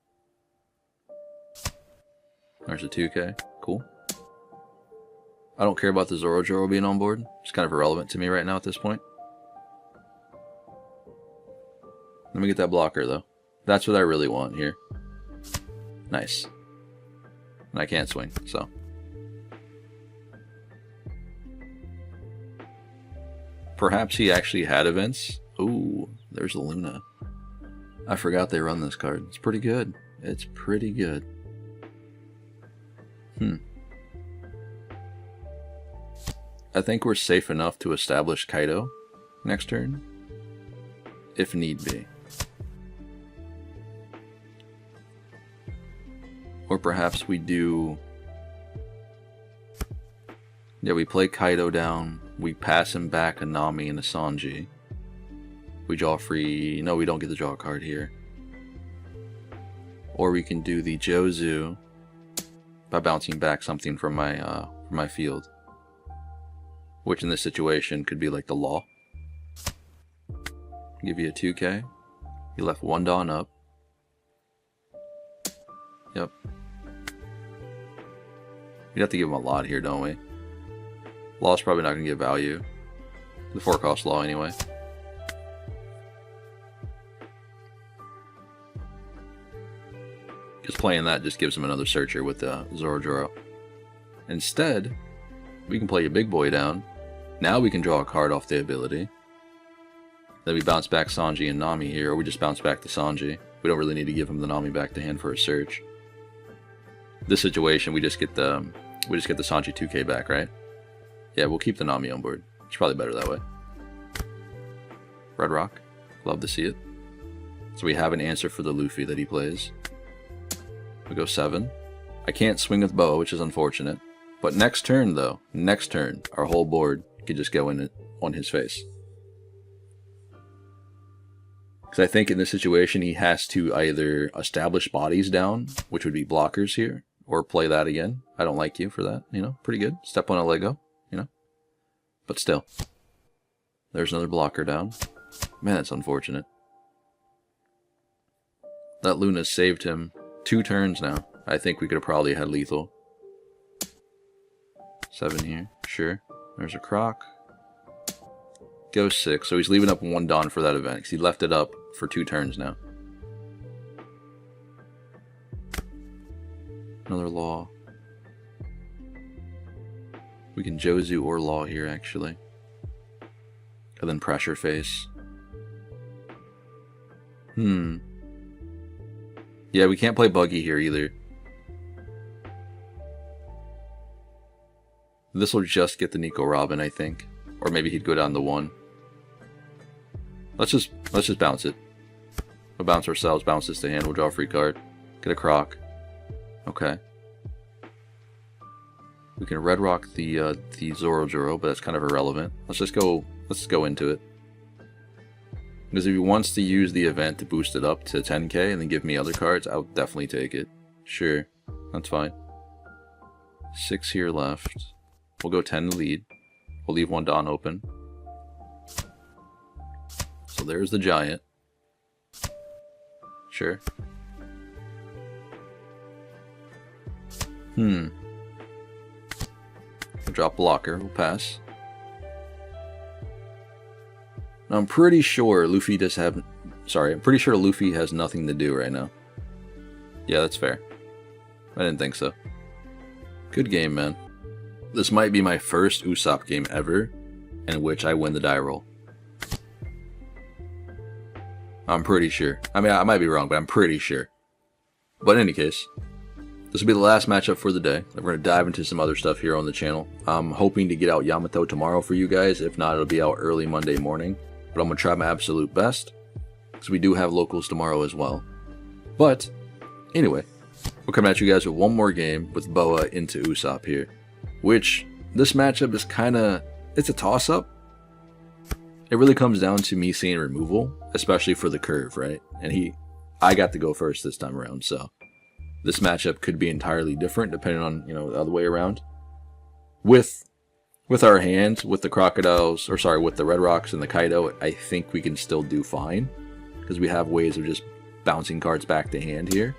There's a 2k. Cool. I don't care about the Zoro being on board. It's kind of irrelevant to me right now at this point. Let me get that blocker, though. That's what I really want here. Nice. And I can't swing, so. Perhaps he actually had events. Ooh, there's a Luna. I forgot they run this card. It's pretty good. It's pretty good. I think we're safe enough to establish Kaido next turn, if need be. Or perhaps we do... Yeah, we play Kaido down, we pass him back a Nami and a Sanji. We draw free... No, we don't get to draw a card here. Or we can do the Jozu by bouncing back something from my field. Which in this situation could be like the Law. Give you a 2k. You left 1 Dawn up. Yep. We'd have to give him a lot here, don't we? Law's probably not going to get value. The 4-cost Law anyway. Because playing that just gives him another searcher with the Zoro. Instead, we can play a big boy down. Now we can draw a card off the ability. Then we bounce back Sanji and Nami here, or we just bounce back to Sanji. We don't really need to give him the Nami back to hand for a search. This situation, we just get the Sanji 2k back, right? Yeah, we'll keep the Nami on board. It's probably better that way. Red Rock, love to see it. So we have an answer for the Luffy that he plays. We go 7. I can't swing with Boa, which is unfortunate. But next turn, though, our whole board could just go in on his face. Because I think in this situation, he has to either establish bodies down, which would be blockers here, or play that again. I don't like you for that, you know, pretty good. Step on a Lego, you know. But still, there's another blocker down. Man, that's unfortunate. That Luna saved him 2 turns now. I think we could have probably had lethal. 7 here, sure. There's a Croc. Go 6, so he's leaving up 1 Dawn for that event, because he left it up for 2 turns now. Another Law. We can Jozu or Law here, actually. And then Pressure Face. Yeah, we can't play Buggy here either. This will just get the Nico Robin, I think. Or maybe he'd go down to 1. Let's just bounce it. We'll bounce ourselves, bounce this to hand, we'll draw a free card. Get a croc. Okay. We can red rock the Zoro, but that's kind of irrelevant. Let's go into it. Because if he wants to use the event to boost it up to 10k and then give me other cards, I'll definitely take it. Sure, that's fine. 6 here left. We'll go 10 to lead. We'll leave 1 Dawn open. So there's the giant. Sure. We'll drop blocker, we'll pass. Now I'm pretty sure Luffy I'm pretty sure Luffy has nothing to do right now. Yeah, that's fair. I didn't think so. Good game, man. This might be my first Usopp game ever in which I win the die roll. I'm pretty sure. I mean, I might be wrong, but I'm pretty sure. But in any case, this will be the last matchup for the day. We're going to dive into some other stuff here on the channel. I'm hoping to get out Yamato tomorrow for you guys. If not, it'll be out early Monday morning. But I'm going to try my absolute best, because we do have locals tomorrow as well. But anyway, we're coming at you guys with one more game with Boa into Usopp here. Which, this matchup is kind of, it's a toss-up. It really comes down to me seeing removal, especially for the curve, right? And I got to go first this time around, so this matchup could be entirely different depending on, the other way around. With our hands, with the crocodiles, or sorry, with the red rocks and the Kaido, I think we can still do fine, because we have ways of just bouncing cards back to hand here.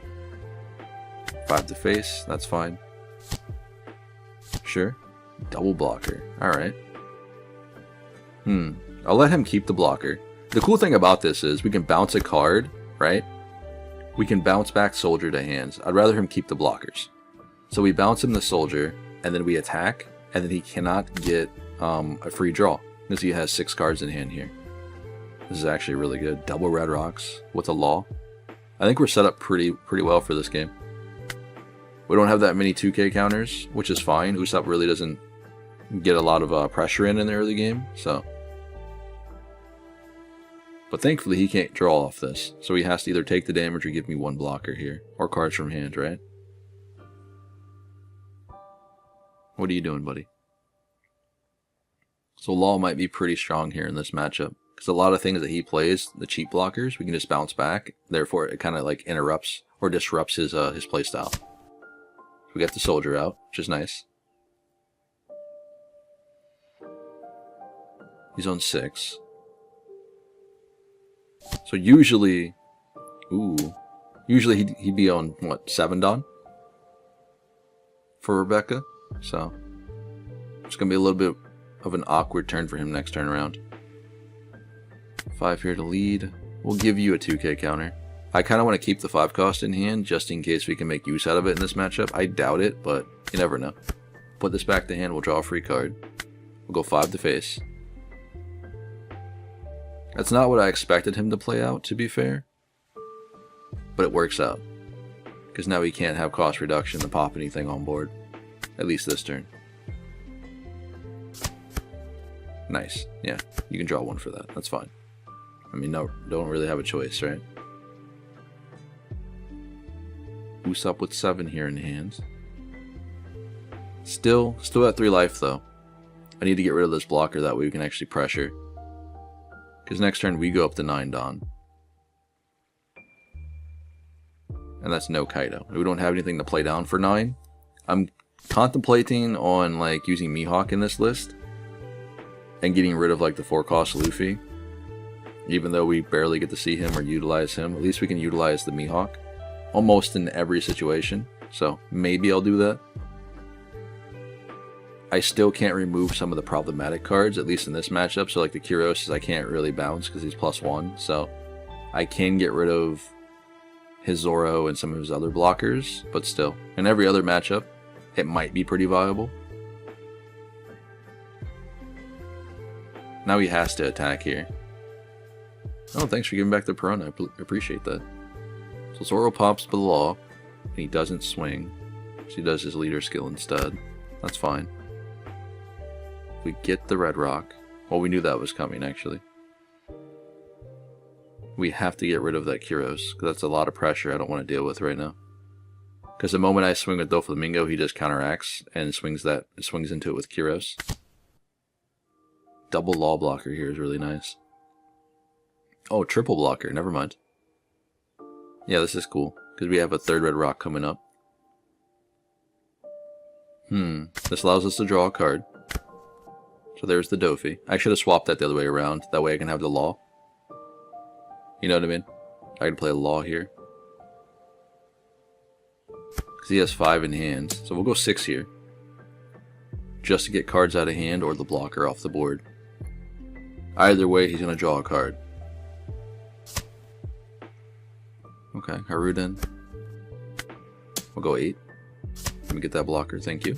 5 to face, that's fine. Sure. Double blocker. Alright. I'll let him keep the blocker. The cool thing about this is we can bounce a card, right? We can bounce back soldier to hands. I'd rather him keep the blockers. So we bounce him the soldier, and then we attack, and then he cannot get a free draw, because he has 6 cards in hand here. This is actually really good. Double red rocks with a law. I think we're set up pretty well for this game. We don't have that many 2k counters, which is fine. Usopp really doesn't get a lot of pressure in the early game, so. But thankfully he can't draw off this, so he has to either take the damage or give me 1 blocker here, or cards from hand, right? What are you doing, buddy? So Law might be pretty strong here in this matchup, because a lot of things that he plays, the cheap blockers, we can just bounce back. Therefore, it kind of like interrupts or disrupts his playstyle. We got the soldier out, which is nice. He's on 6. So usually he'd be on, what, 7 Dawn? For Rebecca. So, it's going to be a little bit of an awkward turn for him next turn around. 5 here to lead. We'll give you a 2k counter. I kind of want to keep the 5 cost in hand, just in case we can make use out of it in this matchup. I doubt it, but you never know. Put this back to hand, we'll draw a free card. We'll go 5 to face. That's not what I expected him to play out, to be fair. But it works out. Because now he can't have cost reduction to pop anything on board. At least this turn. Nice. Yeah, you can draw 1 for that. That's fine. I mean, no, don't really have a choice, right? Usopp with 7 here in hand. Still at 3 life, though. I need to get rid of this blocker, that way we can actually pressure. Because next turn we go up to 9 Dawn. And that's no Kaido. We don't have anything to play down for 9. I'm contemplating on like using Mihawk in this list. And getting rid of like the 4 cost Luffy. Even though we barely get to see him or utilize him. At least we can utilize the Mihawk. Almost in every situation. So maybe I'll do that. I still can't remove some of the problematic cards, at least in this matchup. So like the Kyros, I can't really bounce because he's +1. So I can get rid of his Zoro and some of his other blockers, but still, in every other matchup, it might be pretty viable. Now he has to attack here. Oh, thanks for giving back the Perona. I appreciate that. So Zoro pops the law, and he doesn't swing. So he does his leader skill instead. That's fine. We get the red rock. Well, we knew that was coming, actually. We have to get rid of that Kyros, because that's a lot of pressure I don't want to deal with right now. Because the moment I swing with Doflamingo, he just counteracts and swings into it with Kyros. Double law blocker here is really nice. Oh, triple blocker, never mind. Yeah, this is cool, because we have a third red rock coming up. This allows us to draw a card. So there's the Dofi. I should have swapped that the other way around. That way I can have the law. You know what I mean? I can play a law here. Because he has 5 in hand. So we'll go 6 here. Just to get cards out of hand or the blocker off the board. Either way, he's going to draw a card. Okay, Haruden. We'll go 8. Let me get that blocker, thank you.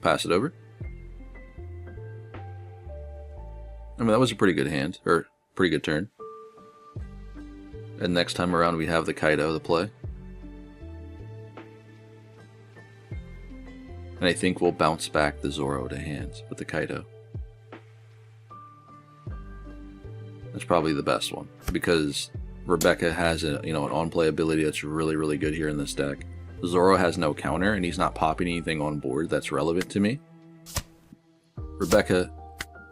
Pass it over. I mean, that was a pretty good hand, or pretty good turn. And next time around we have the Kaido to play. And I think we'll bounce back the Zoro to hand with the Kaido. That's probably the best one, because Rebecca has a, an on-play ability that's really, really good here in this deck. Zoro has no counter, and he's not popping anything on board that's relevant to me. Rebecca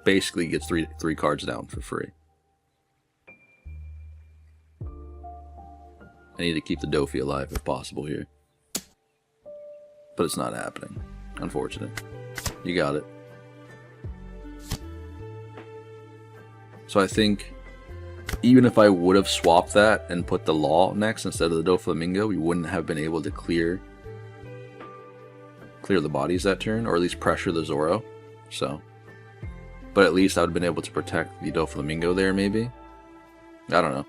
basically gets three cards down for free. I need to keep the Dofi alive if possible here. But it's not happening. Unfortunate. You got it. So I think even if I would have swapped that and put the Law next instead of the Doflamingo, we wouldn't have been able to clear the bodies that turn, or at least pressure the Zoro. So, but at least I would have been able to protect the Doflamingo there, maybe. I don't know.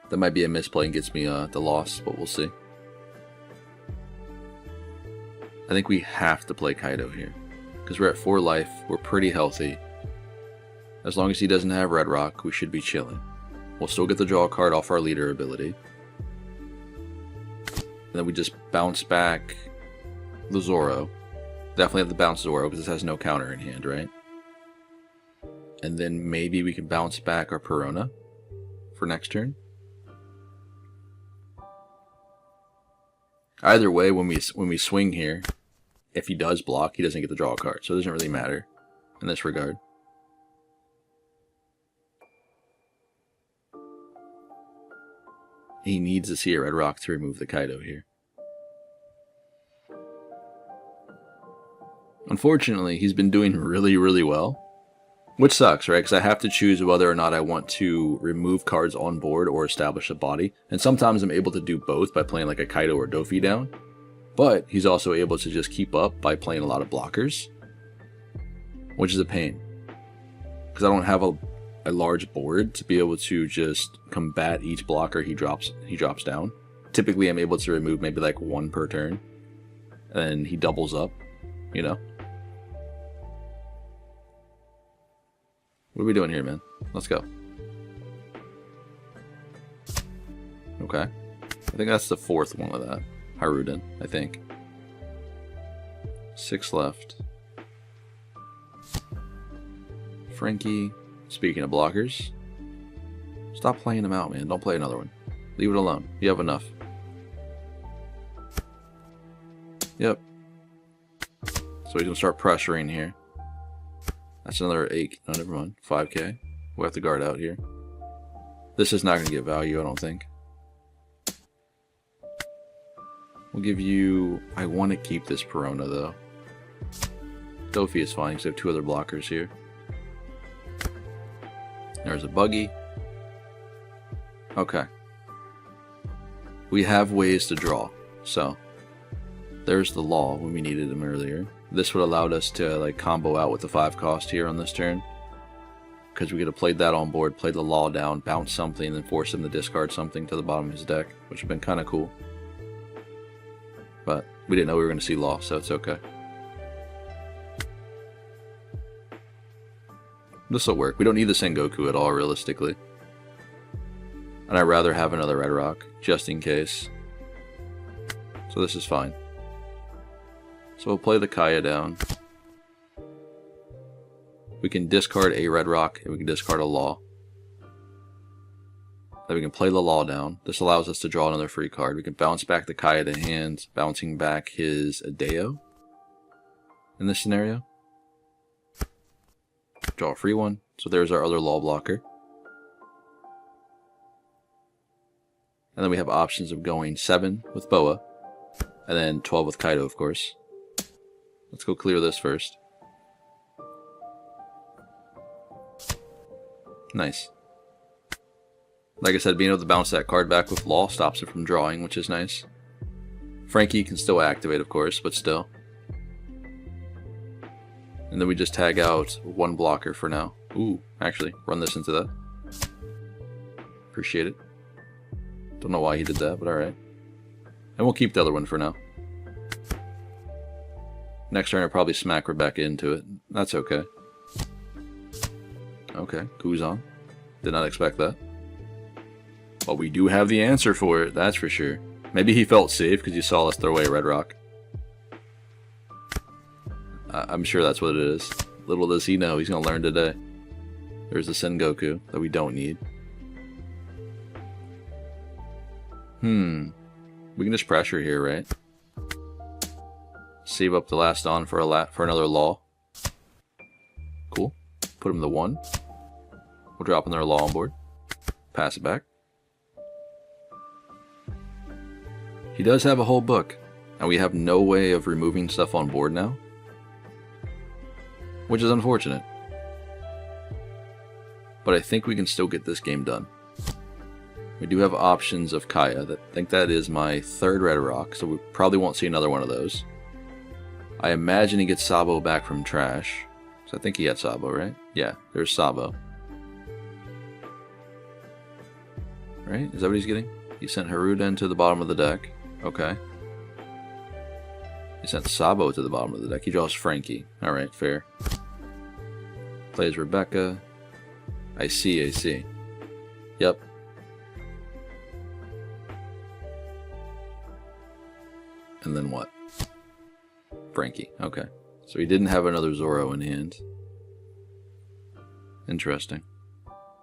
That might be a misplay and gets me the loss, but we'll see. I think we have to play Kaido here, because we're at 4 life, we're pretty healthy. As long as he doesn't have Red Rock, we should be chilling. We'll still get the draw card off our leader ability. And then we just bounce back the Zoro. Definitely have to bounce Zoro because this has no counter in hand, right? And then maybe we can bounce back our Perona for next turn. Either way, when we swing here, if he does block, he doesn't get to draw a card. So it doesn't really matter in this regard. He needs to see a Red Rock to remove the Kaido here. Unfortunately, he's been doing really, really well. Which sucks, right? Because I have to choose whether or not I want to remove cards on board or establish a body. And sometimes I'm able to do both by playing like a Kaido or Dofi down. But he's also able to just keep up by playing a lot of blockers. Which is a pain. Because I don't have a large board to be able to just combat each blocker he drops down. Typically I'm able to remove maybe like 1 per turn. And he doubles up, you know? What are we doing here, man? Let's go. Okay. I think that's the 4th one of that. Haruden, I think. 6 left. Frankie. Speaking of blockers. Stop playing them out, man. Don't play another one. Leave it alone. You have enough. Yep. So he's going to start pressuring here. That's another 8. No, never mind. 5k. We'll have to guard out here. This is not going to get value, I don't think. We'll give you... I want to keep this Perona, though. Dofi is fine, because I have 2 other blockers here. There's a buggy. Okay. We have ways to draw. So, there's the Law when we needed him earlier. This would allow us to like combo out with the 5 cost here on this turn. Because we could have played that on board, played the Law down, bounce something, and then force him to discard something to the bottom of his deck. Which would have been kind of cool. But we didn't know we were going to see Law, so it's okay. This will work. We don't need the Sengoku at all, realistically. And I'd rather have another Red Rock, just in case. So this is fine. So we'll play the Kaya down. We can discard a red rock, and we can discard a law. Then we can play the law down. This allows us to draw another free card. We can bounce back the Kaya to hand, bouncing back his Adeo in this scenario. Draw a free one. So there's our other law blocker. And then we have options of going 7 with Boa, and then 12 with Kaido, of course. Let's go clear this first. Nice. Like I said, being able to bounce that card back with Law stops it from drawing, which is nice. Frankie can still activate, of course, but still. And then we just tag out one blocker for now. Ooh, actually, run this into that. Appreciate it. Don't know why he did that, but alright. And we'll keep the other one for now. Next turn I'll probably smack Rebecca into it. That's okay. Okay, Kuzan. Did not expect that. But we do have the answer for it, that's for sure. Maybe he felt safe because you saw us throw away a red rock. I'm sure that's what it is. Little does he know, he's going to learn today. There's the Sengoku that we don't need. We can just pressure here, right? Save up the last on for another law. Cool. Put him to 1. We'll drop another law on board. Pass it back. He does have a whole book, and we have no way of removing stuff on board now, which is unfortunate. But I think we can still get this game done. We do have options of Kaya. I think that is my 3rd red rock, so we probably won't see another one of those. I imagine he gets Sabo back from trash. So I think he had Sabo, right? Yeah, there's Sabo. Right? Is that what he's getting? He sent Haruda into the bottom of the deck. Okay. He sent Sabo to the bottom of the deck. He draws Frankie. Alright, fair. Plays Rebecca. I see. Yep. And then what? Frankie. Okay. So he didn't have another Zoro in hand. Interesting.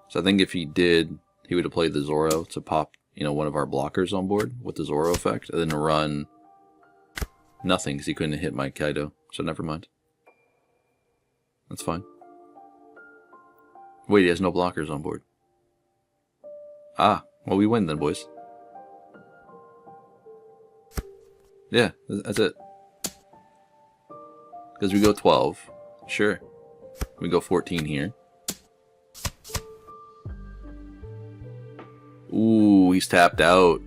So I think if he did, he would have played the Zoro to pop, one of our blockers on board with the Zoro effect, and then run nothing because he couldn't hit my Kaido. So never mind. That's fine. Wait, he has no blockers on board. Ah, well, we win then, boys. Yeah, that's it. Because we go 12. Sure. We go 14 here. Ooh, he's tapped out.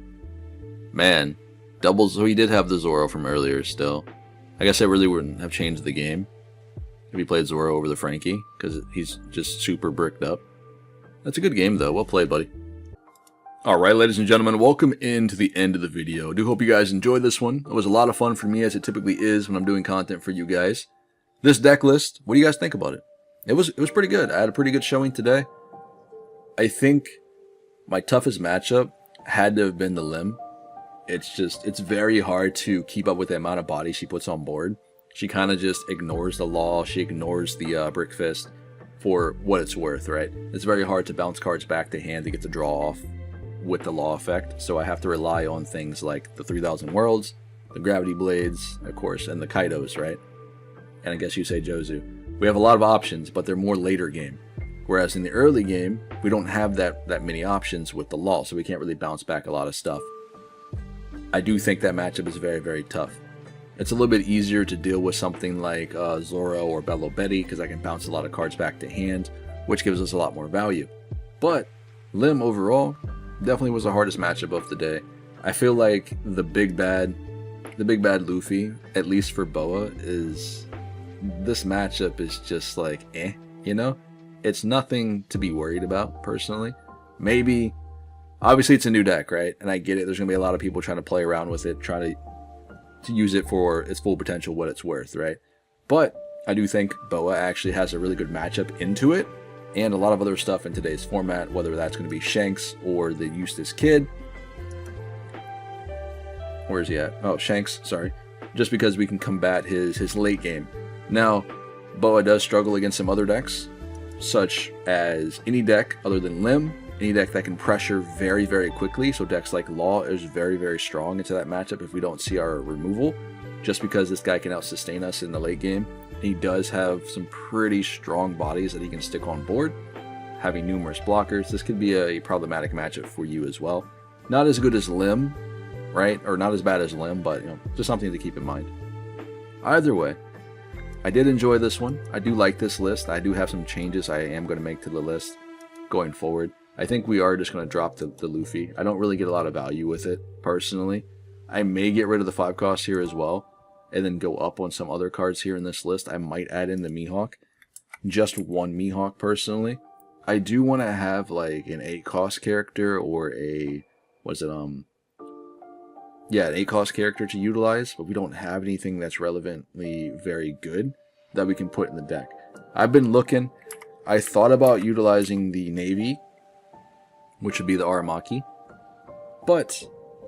Man. Doubles. So he did have the Zoro from earlier still. I guess I really wouldn't have changed the game if he played Zoro over the Frankie, because he's just super bricked up. That's a good game, though. Well played, buddy. Alright, ladies and gentlemen, welcome into the end of the video. I do hope you guys enjoyed this one. It was a lot of fun for me, as it typically is when I'm doing content for you guys. This deck list, what do you guys think about it? It was pretty good. I had a pretty good showing today. I think my toughest matchup had to have been the Lim. It's very hard to keep up with the amount of body she puts on board. She kind of just ignores the law. She ignores the Brick Fist for what it's worth, right? It's very hard to bounce cards back to hand to get the draw off with the law effect, so I have to rely on things like the 3000 Worlds, the Gravity Blades, of course, and the Kaidos, right? And I guess you say Jozu. We have a lot of options, but they're more later game. Whereas in the early game, we don't have that many options with the law, so we can't really bounce back a lot of stuff. I do think that matchup is very, very tough. It's a little bit easier to deal with something like Zoro or Bello Betty, because I can bounce a lot of cards back to hand, which gives us a lot more value. But Lim overall definitely was the hardest matchup of the day. I feel like the big bad Luffy, at least for Boa, this matchup is just like it's nothing to be worried about personally. Maybe, obviously it's a new deck, right? And I get it, there's gonna be a lot of people trying to play around with it, trying to use it for its full potential, what it's worth, right? But I do think Boa actually has a really good matchup into it, and a lot of other stuff in today's format, whether that's going to be Shanks or the Eustace Kid. Where is he at? Oh, Shanks, sorry. Just because we can combat his late game. Now, Boa does struggle against some other decks, such as any deck other than Limb, any deck that can pressure very, very quickly. So decks like Law is very, very strong into that matchup if we don't see our removal, just because this guy can out-sustain us in the late game. He does have some pretty strong bodies that he can stick on board, having numerous blockers. This could be a problematic matchup for you as well. Not as good as Limb, right? Or not as bad as Limb, but just something to keep in mind. Either way, I did enjoy this one. I do like this list. I do have some changes I am going to make to the list going forward. I think we are just going to drop the Luffy. I don't really get a lot of value with it, personally. I may get rid of the 5 cost here as well, and then go up on some other cards here in this list. I might add in the Mihawk. Just one Mihawk, personally. I do want to have, like, an 8 cost character, or a... yeah, an 8 cost character to utilize, but we don't have anything that's relevantly very good that we can put in the deck. I've been looking. I thought about utilizing the Navy, which would be the Aramaki, but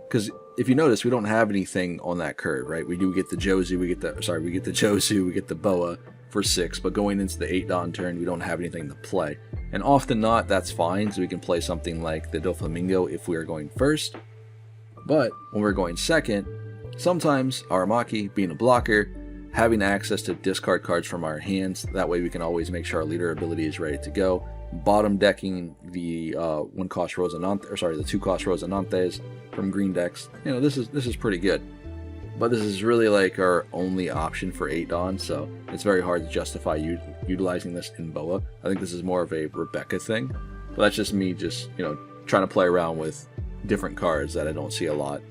because if you notice, we don't have anything on that curve, right? We do get the Jozu, we get the Jozu, we get the Boa for 6, but going into the 8 Dawn turn, we don't have anything to play. And often not, that's fine, so we can play something like the Doflamingo if we are going first. But when we're going second, sometimes Aramaki, being a blocker, having access to discard cards from our hands, that way we can always make sure our leader ability is ready to go. Bottom decking the 1 cost Rosinante, or sorry, the 2 cost Rosinantes from green decks. This is pretty good. But this is really like our only option for 8 Dawn, so it's very hard to justify utilizing this in Boa. I think this is more of a Rebecca thing. But that's just me trying to play around with different cards that I don't see a lot,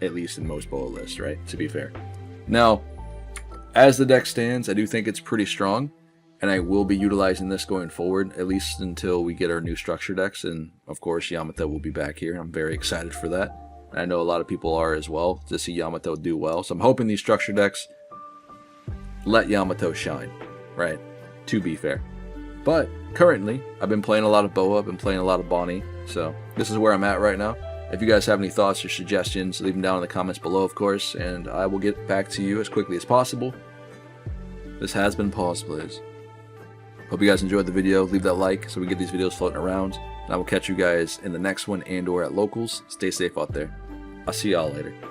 at least in most Boa lists, right? To be fair. Now, as the deck stands, I do think it's pretty strong, and I will be utilizing this going forward, at least until we get our new structure decks, and of course Yamato will be back here. I'm very excited for that. I know a lot of people are as well, to see Yamato do well. So I'm hoping these structure decks let Yamato shine, right? To be fair. But currently, I've been playing a lot of Boa, I've been playing a lot of Bonnie, so this is where I'm at right now. If you guys have any thoughts or suggestions, leave them down in the comments below, of course, and I will get back to you as quickly as possible. This has been Pawseplays. Hope you guys enjoyed the video. Leave that like so we get these videos floating around. And I will catch you guys in the next one and or at locals. Stay safe out there. I'll see y'all later.